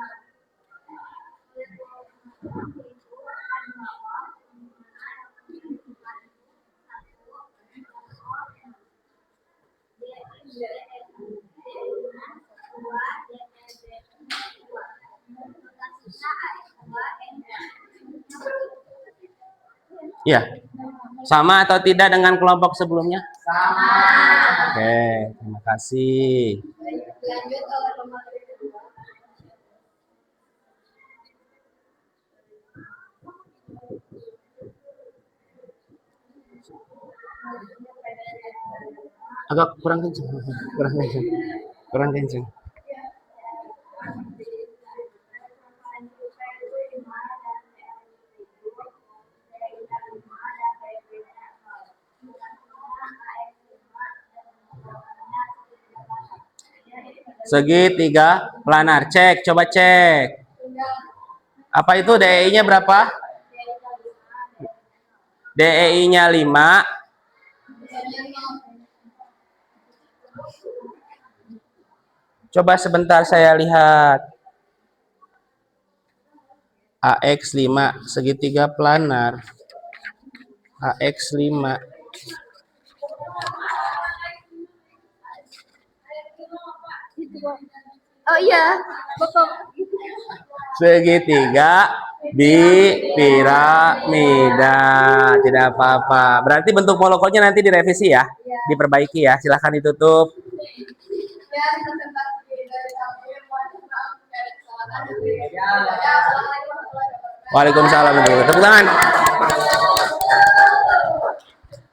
A: Ya. Sama atau tidak dengan kelompok sebelumnya? Sama. Oke, terima kasih.
D: Lanjut oleh pemateri kedua.
A: Agak kurang kencang. Kurang kencang. Segitiga planar. Cek, coba cek. Apa itu DEI-nya berapa? DEI-nya 5. Coba sebentar saya lihat. AX 5, segitiga planar. AX 5.
C: Oh iya, Bapak.
A: Segitiga di piramida. Tidak apa-apa. Berarti bentuk molekulnya nanti direvisi ya, diperbaiki ya. Silahkan ditutup.
C: Ya, presentasi dari kami. Mohon maaf jika ada kesalahan. Ya, assalamualaikum warahmatullahi wabarakatuh.
A: Waalaikumsalam. Tepuk tangan.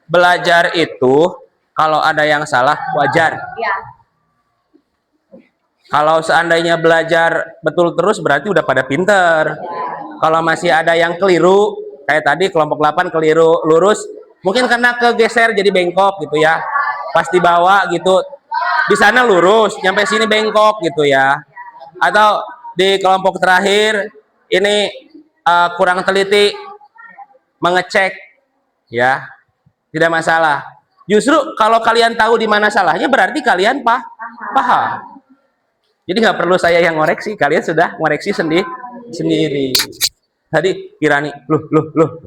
A: Belajar itu kalau ada yang salah wajar.
D: Ya.
A: Kalau seandainya belajar betul terus berarti udah pada pinter. Kalau masih ada yang keliru, kayak tadi kelompok 8 keliru lurus, mungkin karena kegeser jadi bengkok gitu ya. Pas dibawa gitu, di sana lurus, nyampe sini bengkok gitu ya. Atau di kelompok terakhir ini kurang teliti mengecek ya, tidak masalah. Justru kalau kalian tahu di mana salahnya berarti kalian paham. Jadi nggak perlu saya yang ngoreksi, kalian sudah ngoreksi sendiri. Tadi Kirani, loh,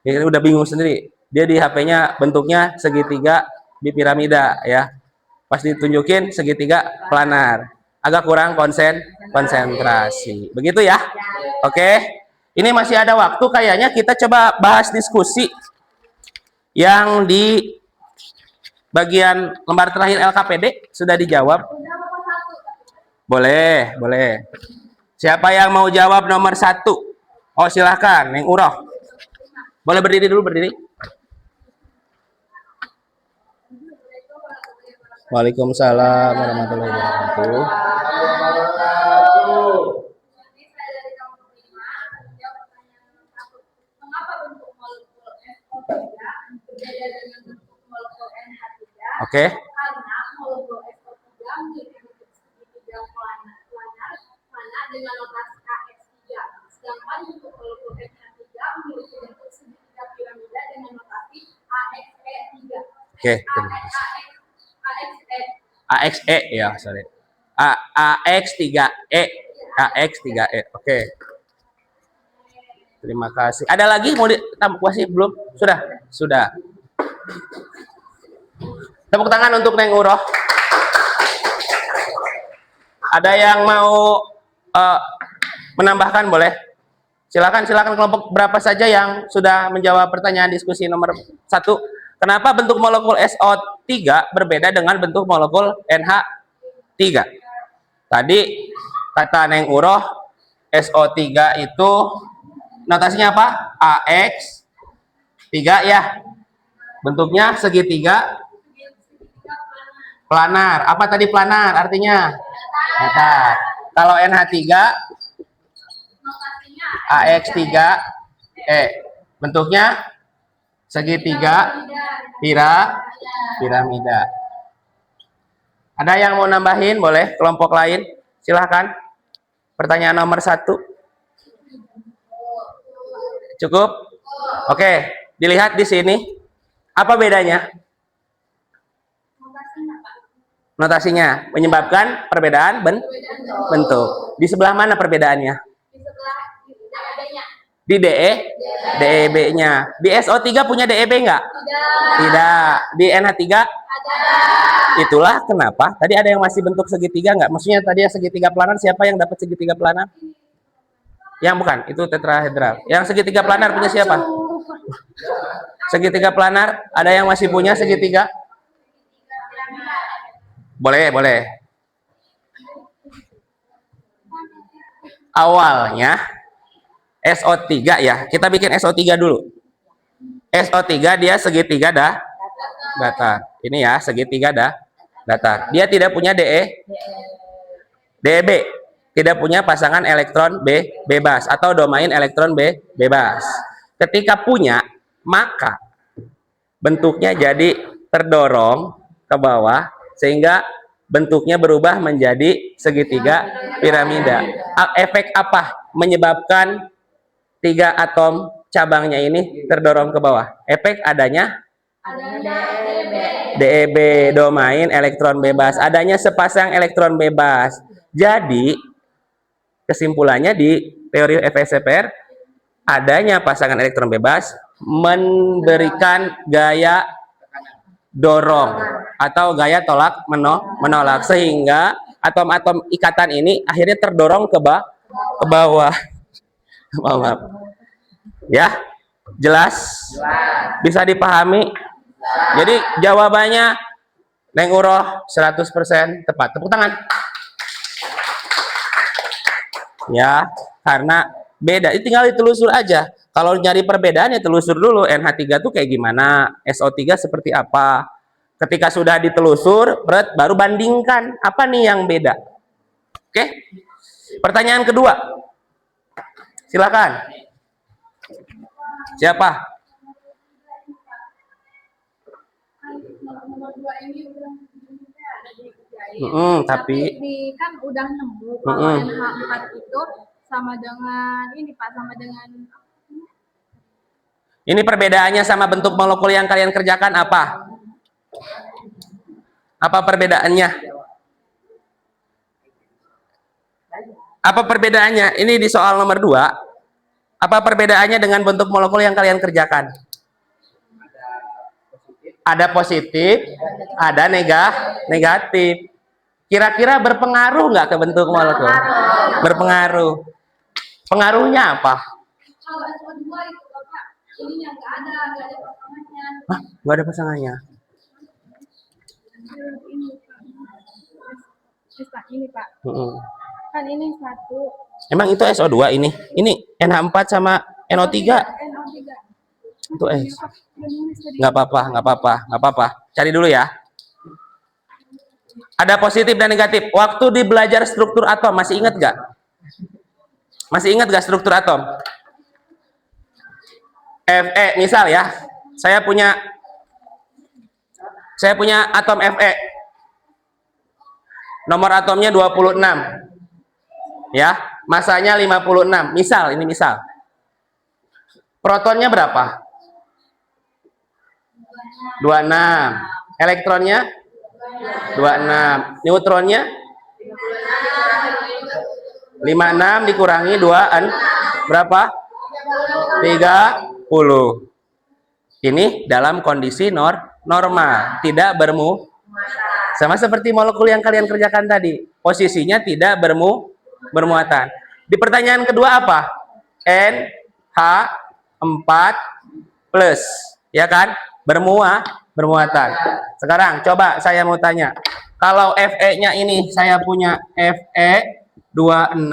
A: ya, udah bingung sendiri. Dia di HP-nya bentuknya segitiga bipiramida ya. Pas ditunjukin segitiga planar, agak kurang konsentrasi. Begitu ya? Oke. Ini masih ada waktu kayaknya kita coba bahas diskusi yang di bagian lembar terakhir LKPD sudah dijawab. Boleh. Siapa yang mau jawab nomor 1? Oh, silahkan, Neng Uroh. Boleh berdiri dulu, berdiri. Waalaikumsalam warahmatullahi wabarakatuh.
C: Jadi saya dari kelompok 5 akan menjawab pertanyaan nomor 1. Mengapa bentuk molekul SO3 berbeda dengan bentuk molekul NH3?
A: Oke.
C: Karena molekul SO3 memiliki bentuk segitiga planar mana dengan notasi AX3. Sedangkan bentuk molekul NH3 memiliki bentuk segitiga piramida dengan notasi AXE3.
A: Oke, AXE ya, sorry. AX3E. AX3E. Oke. Terima kasih. Ada lagi mau ditambah kuasi belum? Sudah. Tepuk tangan untuk Neng Uroh. Ada yang mau menambahkan boleh? Silakan kelompok berapa saja yang sudah menjawab pertanyaan diskusi nomor 1. Kenapa bentuk molekul SO3 berbeda dengan bentuk molekul NH3? Tadi kata Neng Uroh, SO3 itu notasinya apa? AX3 ya. Bentuknya segitiga planar. Apa tadi planar artinya? Datar. Kalau NH3 AX3E. Bentuknya segitiga piramida. Ada yang mau nambahin? Boleh, kelompok lain. Silahkan. Pertanyaan nomor 1. Cukup? Oke, dilihat di sini. Apa bedanya? Notasinya menyebabkan perbedaan bentuk. Di sebelah mana perbedaannya?
C: Di sebelah DEB-nya.
A: Di DEB-nya. Di SO3 punya DEB nggak? Tidak. Di NH3?
C: Ada.
A: Itulah kenapa. Tadi ada yang masih bentuk segitiga nggak? Maksudnya tadi segitiga planar, siapa yang dapat segitiga planar? Yang bukan, itu tetrahedral. Yang segitiga planar punya siapa? Segitiga planar, ada yang masih punya segitiga? Boleh. Awalnya SO3 ya, kita bikin SO3 dulu. SO3 dia segitiga datar. Ini ya, segitiga datar. Dia tidak punya DEB. Tidak punya pasangan elektron bebas atau domain elektron bebas. Ketika punya, maka bentuknya jadi terdorong ke bawah sehingga bentuknya berubah menjadi segitiga piramida. Efek apa menyebabkan 3 atom cabangnya ini terdorong ke bawah? Efek adanya DEB, domain elektron bebas. Adanya sepasang elektron bebas. Jadi kesimpulannya di teori FSPR, adanya pasangan elektron bebas memberikan gaya dorong atau gaya tolak menolak sehingga atom-atom ikatan ini akhirnya terdorong ke bawah. Maaf. Ya, jelas? Bisa dipahami? Jadi jawabannya Neng Uroh 100% tepat. Tepuk tangan. Ya, karena beda. Ini tinggal ditelusur aja. Kalau nyari perbedaan ya telusur dulu. NH3 tuh kayak gimana? SO3 seperti apa? Ketika sudah ditelusur, baru bandingkan. Apa nih yang beda? Oke? Pertanyaan kedua. Silakan. Siapa?
C: Nomor 2 ini udah ada di kerjain.
A: Tapi
C: di kan udah nemu kalau NH4 itu sama dengan ini Pak, sama dengan
A: ini perbedaannya sama bentuk molekul yang kalian kerjakan apa? Apa perbedaannya? Apa perbedaannya? Ini di soal nomor 2. Apa perbedaannya dengan bentuk molekul yang kalian kerjakan? Ada positif, ada negatif. Kira-kira berpengaruh nggak ke bentuk molekul? Berpengaruh. Pengaruhnya apa?
C: kalau SO2 itu Bapak, ini yang nggak ada pasangannya.
A: Hah? Nggak ada pasangannya?
C: Ini Pak, kan ini satu.
A: Emang itu SO2 ini? Ini NH4 sama NO3?
C: NO3.
A: Itu nggak apa-apa. Cari dulu ya. Ada positif dan negatif. Waktu di belajar struktur atom, masih ingat nggak? Masih ingat nggak struktur atom? Fe, misal ya, saya punya atom Fe. Nomor atomnya 26. Ya, masanya 56. Misal, ini misal. Protonnya berapa? 26. Elektronnya 26. Neutronnya 56 dikurangi 2 berapa? 30. Ini dalam kondisi normal, tidak sama seperti molekul yang kalian kerjakan tadi. Posisinya tidak bermuatan. Di pertanyaan kedua apa? NH4 plus, ya kan? Bermuatan. Sekarang coba saya mau tanya. Kalau Fe-nya ini saya punya Fe 26,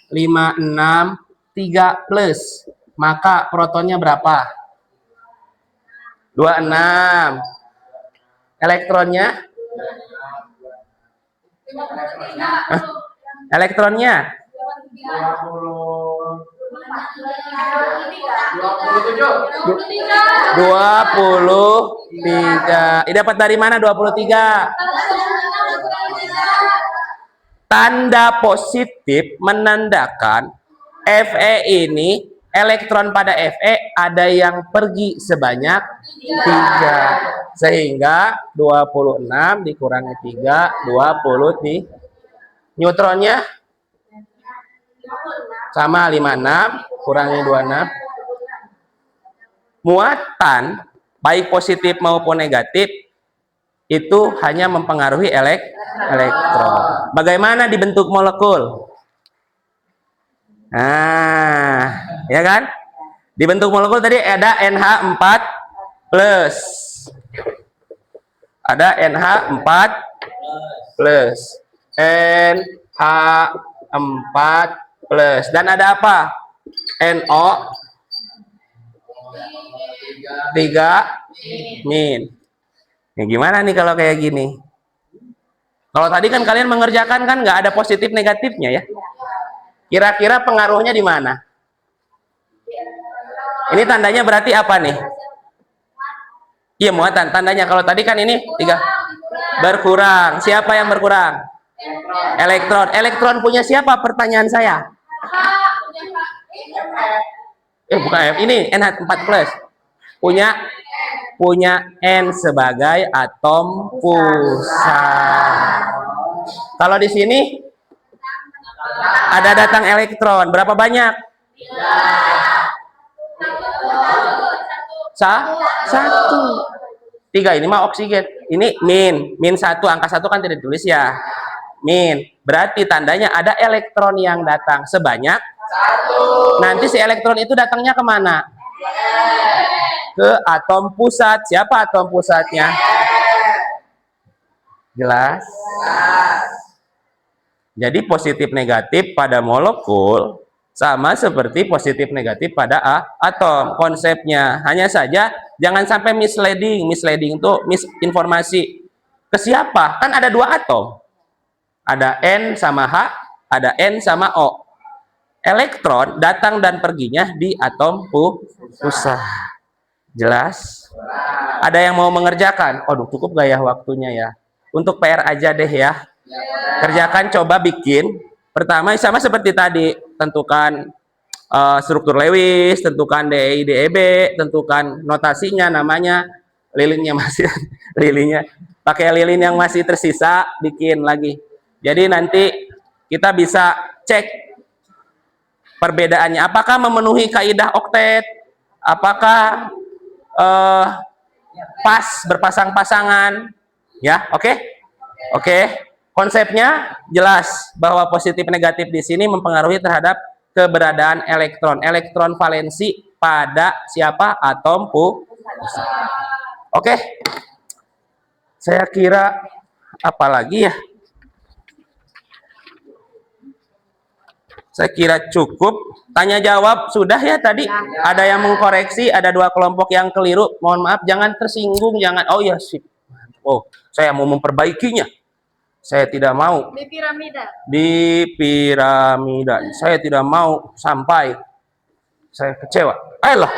A: 56, 3 plus, maka protonnya berapa? 26. Elektronnya? Elektronnya? 23. Dapat dari mana 23? Tanda positif menandakan Fe ini, elektron pada Fe ada yang pergi sebanyak 3. Sehingga 26 dikurangi 3, 20. Neutronnya sama 56 kurangi 26. Muatan baik positif maupun negatif itu hanya mempengaruhi elektron. Bagaimana dibentuk molekul? Nah, ya kan? Dibentuk molekul tadi ada NH4 plus. Ada NH4 plus. NH4 plus. Dan ada apa? NO 3 min. Ya, gimana nih kalau kayak gini? Kalau tadi kan kalian mengerjakan kan nggak ada positif negatifnya ya? Kira-kira pengaruhnya di mana? Ini tandanya berarti apa nih? Iya, muatan. Tandanya kalau tadi kan ini 3 berkurang. Siapa yang berkurang? Elektron. Elektron punya siapa? Pertanyaan saya. Bukan F. Ini NH4 plus. Punya N sebagai atom pusat. Kalau di sini ada datang elektron. Berapa banyak? 1. 3. Ini mah oksigen. Ini min 1. Angka 1 kan tidak ditulis ya. Min. Berarti tandanya ada elektron yang datang sebanyak 1. Nanti si elektron itu datangnya kemana? Ke atom pusat. Siapa atom pusatnya? Jelas? Jadi positif negatif pada molekul sama seperti positif negatif pada atom. Konsepnya hanya saja jangan sampai misleading. Misleading itu misinformasi. Ke siapa? Kan ada dua atom. Ada N sama H, ada N sama O. Elektron datang dan perginya di atom pusat. Jelas? Ada yang mau mengerjakan? Aduh, cukup gak ya waktunya ya? Untuk PR aja deh ya. Kerjakan, coba bikin. Pertama sama seperti tadi, tentukan struktur Lewis, tentukan DEI, DEB, tentukan notasinya, namanya, lilinnya masih lilinnya. Pakai lilin yang masih tersisa, bikin lagi. Jadi nanti kita bisa cek perbedaannya. Apakah memenuhi kaidah oktet? Apakah pas berpasang-pasangan? Ya, oke? Oke. Konsepnya jelas bahwa positif negatif di sini mempengaruhi terhadap keberadaan elektron. Elektron valensi pada siapa? Atom pusat. Oke. Saya kira apalagi ya? Saya kira cukup. Tanya jawab sudah ya tadi. Ada yang mengkoreksi, ada dua kelompok yang keliru. Mohon maaf, jangan tersinggung, jangan. Oh ya sip. Oh, saya mau memperbaikinya. Saya tidak mau.
D: Di piramida.
A: Di piramida. Saya tidak mau sampai saya kecewa. Ayolah.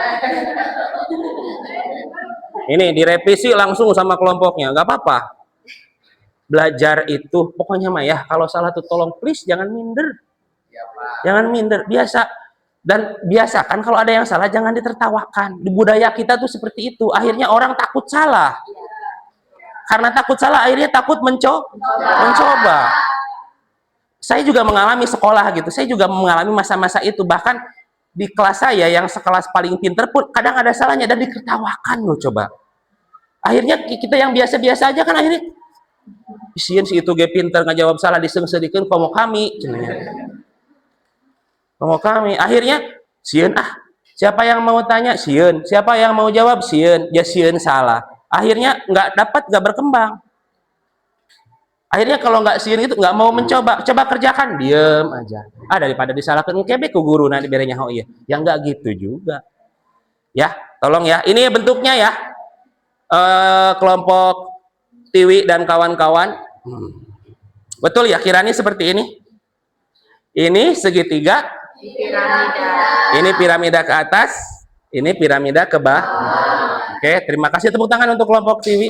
A: Ini direvisi langsung sama kelompoknya. Gak apa-apa. Belajar itu pokoknya mah ya. Kalau salah tuh tolong please jangan minder. Jangan minder. Biasa. Dan biasakan kalau ada yang salah jangan ditertawakan. Di budaya kita tuh seperti itu. Akhirnya orang takut salah. Karena takut salah, akhirnya takut mencoba. Saya juga mengalami sekolah gitu. Saya juga mengalami masa-masa itu. Bahkan di kelas saya yang sekelas paling pinter pun kadang ada salahnya dan ditertawakan loh coba. Akhirnya kita yang biasa-biasa aja kan akhirnya sieun si itu ge pinter ngajawab salah disengseudekeun komo kami cenanya. Komo kami. Akhirnya sieun siapa yang mau tanya sieun, siapa yang mau jawab sieun, ya sieun salah. Akhirnya nggak dapat, nggak berkembang. Akhirnya kalau nggak sieun itu nggak mau mencoba, coba kerjakan, diem aja. Daripada disalahkan kebe ku guru nanti berenya oh iya. Yang nggak gitu juga. Ya, tolong ya. Ini bentuknya ya. Kelompok Tiwi dan kawan-kawan. Betul ya, kiranya seperti ini. Ini segitiga.
D: Piramida.
A: Ini piramida ke atas. Ini piramida ke bawah. Oke, terima kasih, tepuk tangan untuk kelompok Tiwi.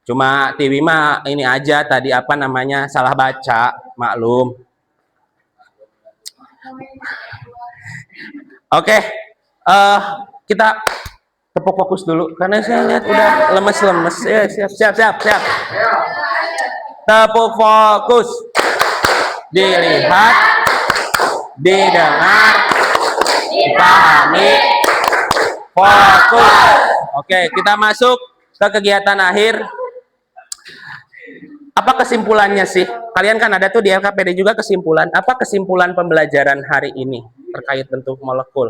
A: Cuma Tiwi mah ini aja tadi apa namanya salah baca, maklum. Oke, kita tepuk fokus dulu karena saya lihat udah lemes-lemes. Ya, siap. Tepuk fokus. Dilihat, didengar, dipahami, fokus. Oke, kita masuk ke kegiatan akhir. Apa kesimpulannya sih? Kalian kan ada tuh di LKPD juga kesimpulan. Apa kesimpulan pembelajaran hari ini terkait bentuk molekul?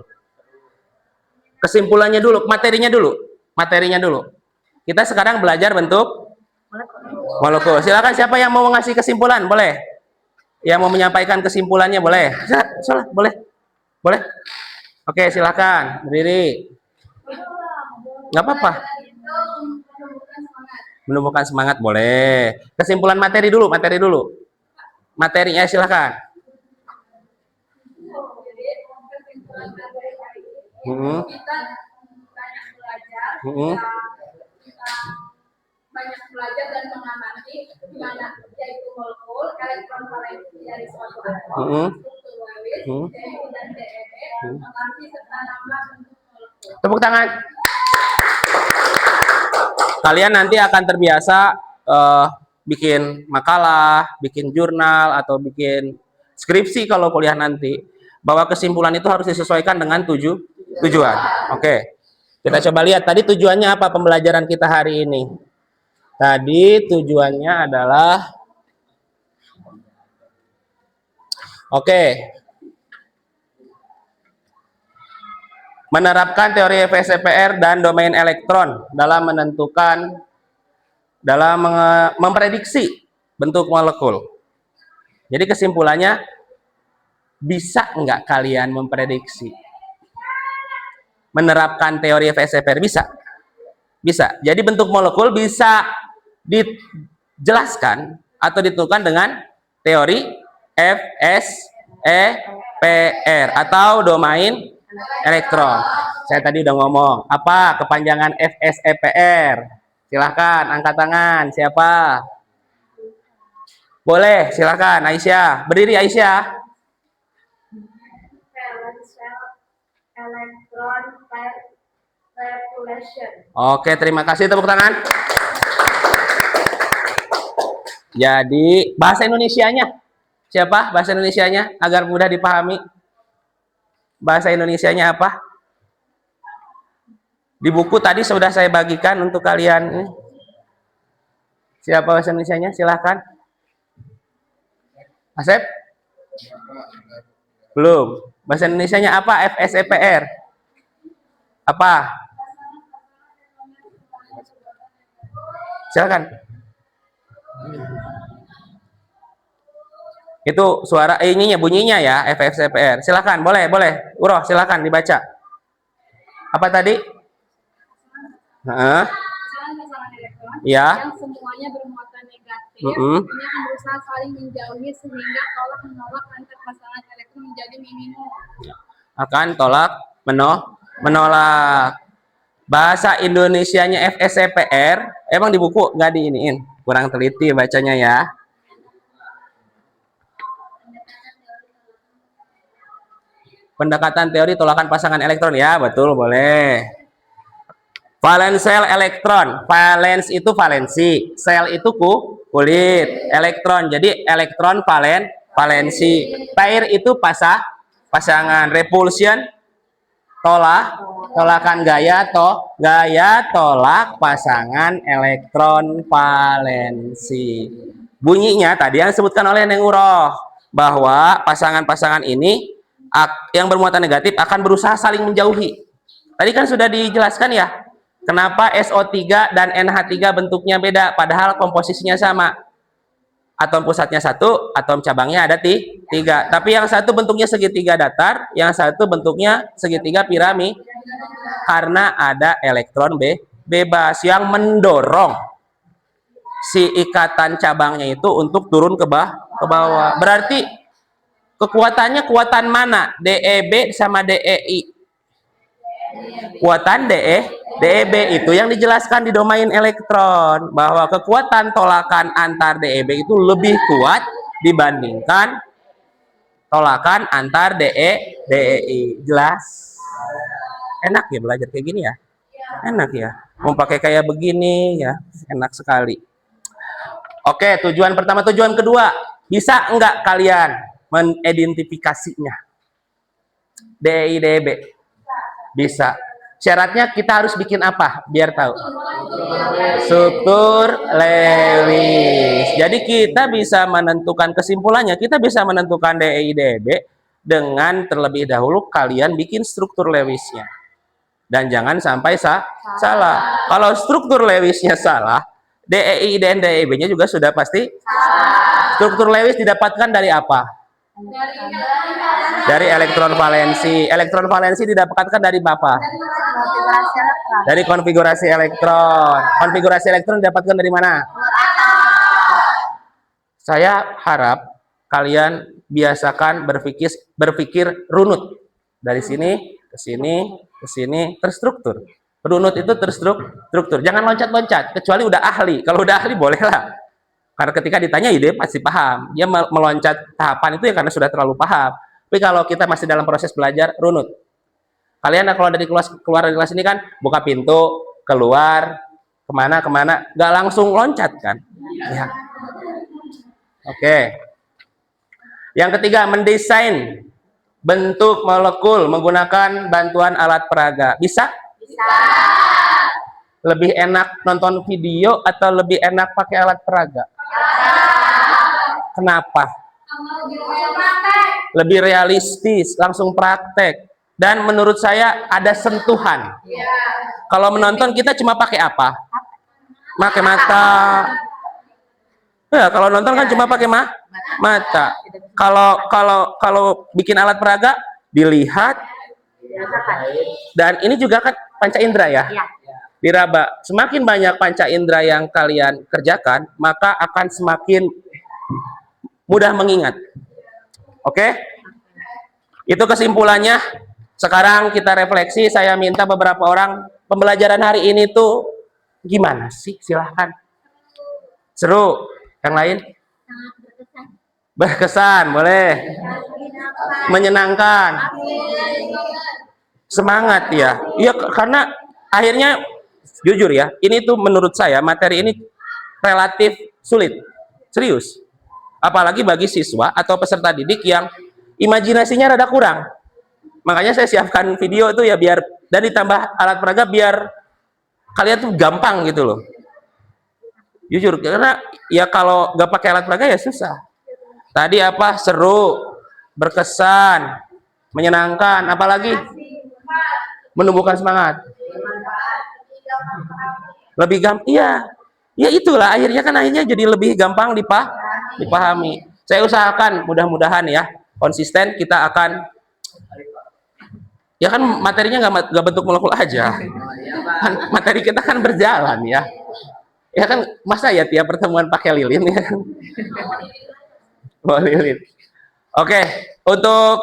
A: Kesimpulannya dulu, materinya dulu. Kita sekarang belajar bentuk molekul. Silakan siapa yang mau ngasih kesimpulan, boleh? Yang mau menyampaikan kesimpulannya boleh? Boleh? Boleh? Oke, silakan. Berdiri. Nggak apa-apa. Menumbuhkan semangat boleh. Kesimpulan materi dulu. Materinya silakan.
C: Kita banyak belajar dan mengamati gimana yaitu molekul, elektron valensi dari suatu atom, struktur Lewis, DEI dan DEB, notasi serta nama bentuk molekul.
A: Tepuk tangan. Kalian nanti akan terbiasa bikin makalah, bikin jurnal, atau bikin skripsi kalau kuliah nanti. Bahwa kesimpulan itu harus disesuaikan dengan tujuan. Oke. Kita coba lihat tadi tujuannya apa pembelajaran kita hari ini. Tadi tujuannya adalah menerapkan teori FSPR dan domain elektron dalam memprediksi bentuk molekul. Jadi kesimpulannya, bisa nggak kalian memprediksi? Menerapkan teori FSPR bisa? Bisa. Jadi bentuk molekul bisa dijelaskan atau ditentukan dengan teori FSPR atau domain elektron. Saya tadi udah ngomong. Apa kepanjangan FSPR? Silahkan angkat tangan. Siapa? Boleh, silahkan Aisyah. Berdiri Aisyah.
D: Electron population.
A: Oke, terima kasih, tepuk tangan. Jadi, bahasa Indonesianya. Siapa bahasa Indonesianya agar mudah dipahami? Bahasa Indonesianya apa? Di buku tadi sudah saya bagikan untuk kalian. Siapa bahasa Indonesianya? Silahkan. Asep? Belum. Bahasa Indonesianya apa? FSPR. Apa? Silakan. Itu suara ininya, bunyinya ya, FSPR. Silakan, boleh. Uroh, silakan dibaca. Apa tadi?
C: Pasangan elektron
A: Ya.
C: yang semuanya bermuatan negatif, ini akan berusaha saling menjauhi sehingga tolak menolak antar pasangan elektron menjadi minimum.
A: Akan tolak menolak. Bahasa Indonesianya FSPR emang di buku nggak diiniin, kurang teliti bacanya ya. Pendekatan teori tolakan pasangan elektron ya, betul, boleh. Valensel elektron, valens itu valensi, sel itu kulit, elektron, jadi elektron valensi, pair itu pasangan, repulsion tolakan gaya tolak pasangan elektron valensi. Bunyinya tadi yang disebutkan oleh Neng Uroh bahwa pasangan-pasangan ini yang bermuatan negatif akan berusaha saling menjauhi. Tadi kan sudah dijelaskan ya, kenapa SO3 dan NH3 bentuknya beda padahal komposisinya sama. Atom pusatnya satu, atom cabangnya ada tiga. Tapi yang satu bentuknya segitiga datar, yang satu bentuknya segitiga piramid. Karena ada elektron bebas yang mendorong si ikatan cabangnya itu untuk turun ke bawah. Berarti kekuatannya kuatan mana? DEB sama DEI. Kuatan DEB itu yang dijelaskan di domain elektron, bahwa kekuatan tolakan antar DEB itu lebih kuat dibandingkan tolakan antar DEI. Jelas? Enak ya belajar kayak gini ya? Enak ya? Mau pakai kayak begini ya, enak sekali. Oke, tujuan pertama. Tujuan kedua, bisa enggak kalian mengidentifikasinya? DEI, DEB? Bisa. Syaratnya kita harus bikin apa biar tahu? Struktur Lewis. Jadi kita bisa menentukan kesimpulannya, kita bisa menentukan DEI, DEB dengan terlebih dahulu kalian bikin struktur Lewisnya. Dan jangan sampai salah. Kalau struktur Lewisnya salah, DEI dan DEB-nya juga sudah pasti salah. Struktur Lewis didapatkan dari apa? Dari elektron valensi. Elektron valensi didapatkan dari apa? Dari konfigurasi elektron. Konfigurasi elektron didapatkan dari mana? Saya harap kalian biasakan berpikir runut. Dari sini ke sini terstruktur. Runut itu terstruktur. Jangan loncat-loncat kecuali udah ahli. Kalau udah ahli bolehlah. Karena ketika ditanya dia pasti paham. Dia meloncat tahapan itu ya karena sudah terlalu paham. Tapi kalau kita masih dalam proses belajar, runut. Kalian kalau keluar dari kelas ini kan buka pintu, keluar, kemana, nggak langsung loncat kan? Ya. Oke. Yang ketiga, mendesain bentuk molekul menggunakan bantuan alat peraga. Bisa? Bisa. Lebih enak nonton video atau lebih enak pakai alat peraga? Kenapa? Lebih realistis, langsung praktek. dan menurut saya ada sentuhan. Kalau menonton kita cuma pakai apa? Pakai mata. Ya, kalau nonton kan cuma pakai mata. Kalau bikin alat peraga dilihat, dan ini juga kan panca indera ya. Diraba. Semakin banyak panca indera yang kalian kerjakan, maka akan semakin mudah mengingat. Oke? Itu kesimpulannya. Sekarang kita refleksi. Saya minta beberapa orang, pembelajaran hari ini tuh gimana sih? Silahkan. Seru. Yang lain? Berkesan, boleh. Menyenangkan. Semangat ya. Iya, karena akhirnya jujur ya, ini tuh menurut saya materi ini relatif sulit. Serius. Apalagi bagi siswa atau peserta didik yang imajinasinya rada kurang. Makanya saya siapkan video tuh ya biar, dan ditambah alat peraga biar kalian tuh gampang gitu loh. Jujur, karena ya kalau nggak pakai alat peraga ya susah. Tadi apa? Seru, berkesan, menyenangkan, apalagi menumbuhkan semangat. Lebih gampang, iya. Ya itulah akhirnya jadi lebih gampang dipahami. Saya usahakan mudah-mudahan ya konsisten kita akan, ya kan materinya nggak bentuk molekul aja. Kan materi kita kan berjalan ya. Ya kan masa ya tiap pertemuan pakai lilin ya kan? Oh, lilin. Oke, untuk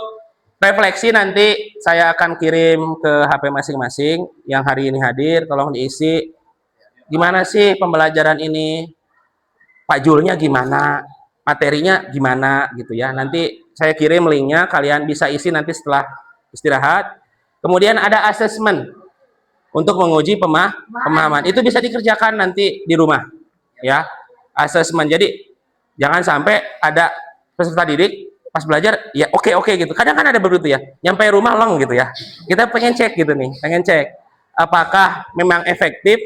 A: refleksi nanti saya akan kirim ke HP masing-masing yang hari ini hadir, tolong diisi. Gimana sih pembelajaran ini? Pak Julnya gimana? Materinya gimana gitu ya. Nanti saya kirim linknya, kalian bisa isi nanti setelah istirahat. Kemudian ada asesmen untuk menguji pemahaman. Itu bisa dikerjakan nanti di rumah. Ya. Asesmen. Jadi jangan sampai ada peserta didik pas belajar ya oke gitu. Kadang kan ada begitu ya. Nyampe rumah long gitu ya. Kita pengen cek gitu nih, pengen cek apakah memang efektif.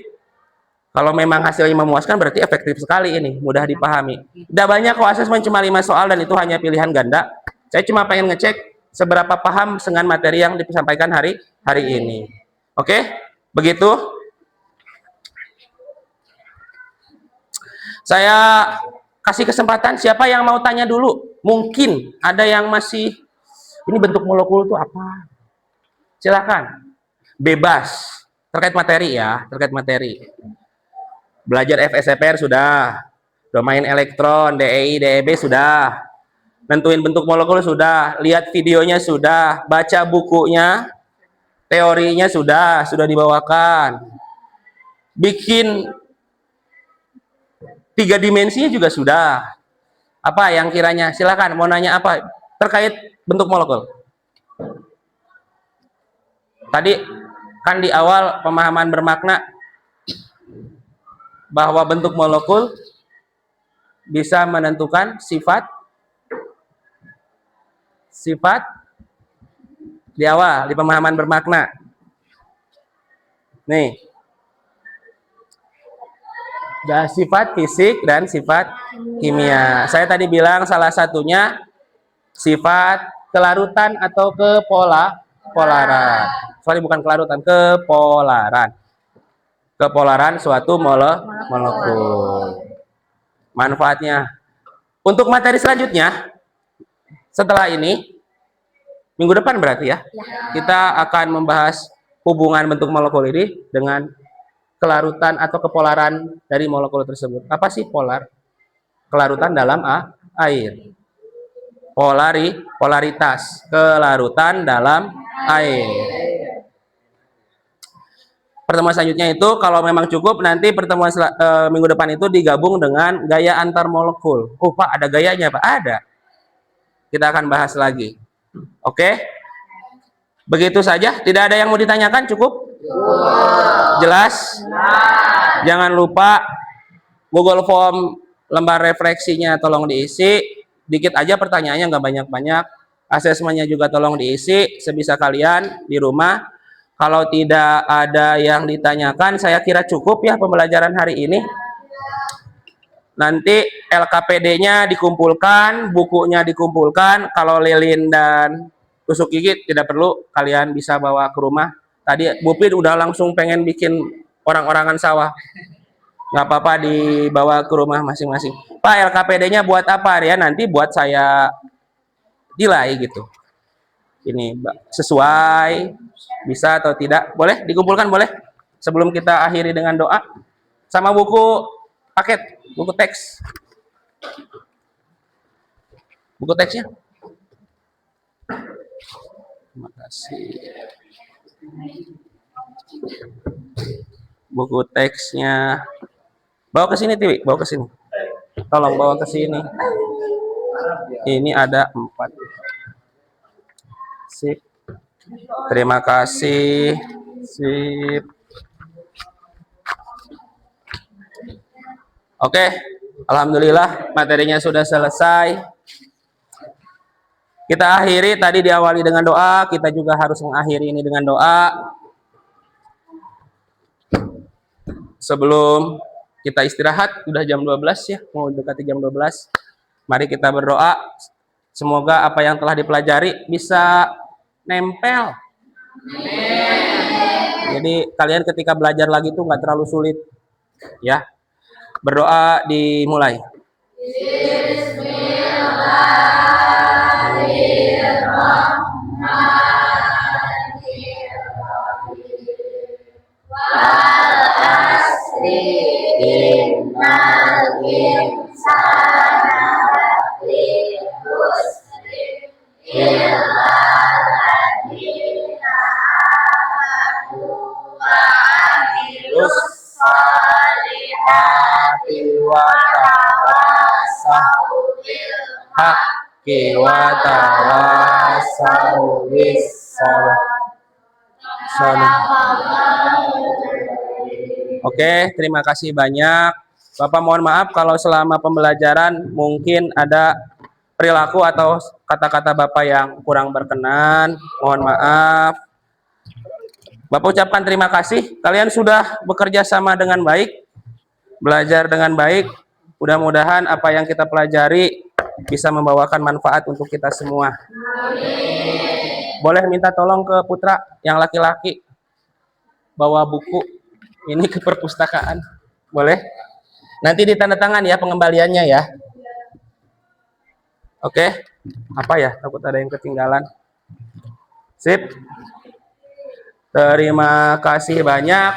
A: Kalau memang hasilnya memuaskan berarti efektif sekali ini, mudah dipahami. Udah banyak kok asesmen, cuma 5 soal dan itu hanya pilihan ganda. Saya cuma pengen ngecek seberapa paham dengan materi yang disampaikan hari ini. Oke? Begitu. Saya kasih kesempatan, siapa yang mau tanya dulu? Mungkin ada yang masih, ini bentuk molekul itu apa? Silakan. Bebas. Terkait materi ya, terkait materi. Belajar FSPR sudah. Domain elektron, DEI, DEB sudah. Nentuin bentuk molekul sudah. Lihat videonya sudah. Baca bukunya. Teorinya sudah dibawakan. Bikin 3 dimensinya juga sudah. Apa yang kiranya? Silakan mau nanya apa terkait bentuk molekul. Tadi kan di awal pemahaman bermakna bahwa bentuk molekul bisa menentukan sifat di awal di pemahaman bermakna. Nih. Ada sifat fisik dan sifat kimia. Saya tadi bilang salah satunya sifat kelarutan atau kepolaran. Sorry, bukan kelarutan, kepolaran. Kepolaran suatu molekul. Manfaatnya. Untuk materi selanjutnya, setelah ini, minggu depan berarti ya, kita akan membahas hubungan bentuk molekul ini dengan kelarutan atau kepolaran dari molekul tersebut. Apa sih polar? Kelarutan dalam air. Polaritas. Kelarutan dalam air. Pertemuan selanjutnya itu kalau memang cukup nanti pertemuan minggu depan itu digabung dengan gaya antar molekul. Oh Pak, ada gayanya Pak? Ada. Kita akan bahas lagi. Oke? Begitu saja. Tidak ada yang mau ditanyakan? Cukup? Jelas? Jangan lupa Google Form lembar refleksinya tolong diisi. Dikit aja pertanyaannya, nggak banyak-banyak. Asesmennya juga tolong diisi sebisa kalian di rumah. Kalau tidak ada yang ditanyakan, saya kira cukup ya pembelajaran hari ini. Nanti LKPD-nya dikumpulkan, bukunya dikumpulkan. Kalau lilin dan tusuk gigi tidak perlu, kalian bisa bawa ke rumah. Tadi Bu Pin udah langsung pengen bikin orang-orangan sawah. Nggak apa-apa, dibawa ke rumah masing-masing. Pak, LKPD-nya buat apa ya? Nanti buat saya nilai gitu. Ini sesuai, bisa atau tidak? Boleh dikumpulkan, boleh? Sebelum kita akhiri dengan doa. Sama buku paket, buku teks. Buku teksnya. Terima kasih. Buku teksnya. Bawa ke sini, Tiwi. Bawa ke sini. Tolong bawa ke sini. Ini ada 4. Sip. Terima kasih. Sip. Oke. Alhamdulillah materinya sudah selesai. Kita akhiri, tadi diawali dengan doa. Kita juga harus mengakhiri ini dengan doa. Sebelum kita istirahat, sudah jam 12 ya, mau dekati jam 12. Mari kita berdoa, semoga apa yang telah dipelajari bisa nempel. Jadi kalian ketika belajar lagi tuh nggak terlalu sulit. Ya, berdoa dimulai. Oke, terima kasih banyak. Bapak mohon maaf kalau selama pembelajaran mungkin ada perilaku atau kata-kata Bapak yang kurang berkenan. Mohon maaf. Bapak ucapkan terima kasih. Kalian sudah bekerja sama dengan baik, belajar dengan baik. Mudah-mudahan apa yang kita pelajari bisa membawakan manfaat untuk kita semua. Boleh minta tolong ke Putra yang laki-laki bawa buku ini ke perpustakaan. Boleh? Nanti ditandatangan ya pengembaliannya ya. Oke. Apa ya? Takut ada yang ketinggalan. Sip. Terima kasih banyak.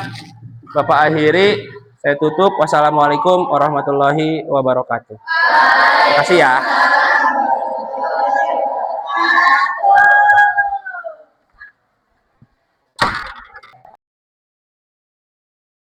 A: Bapak akhiri. Saya tutup. Wassalamualaikum warahmatullahi wabarakatuh. Terima kasih ya.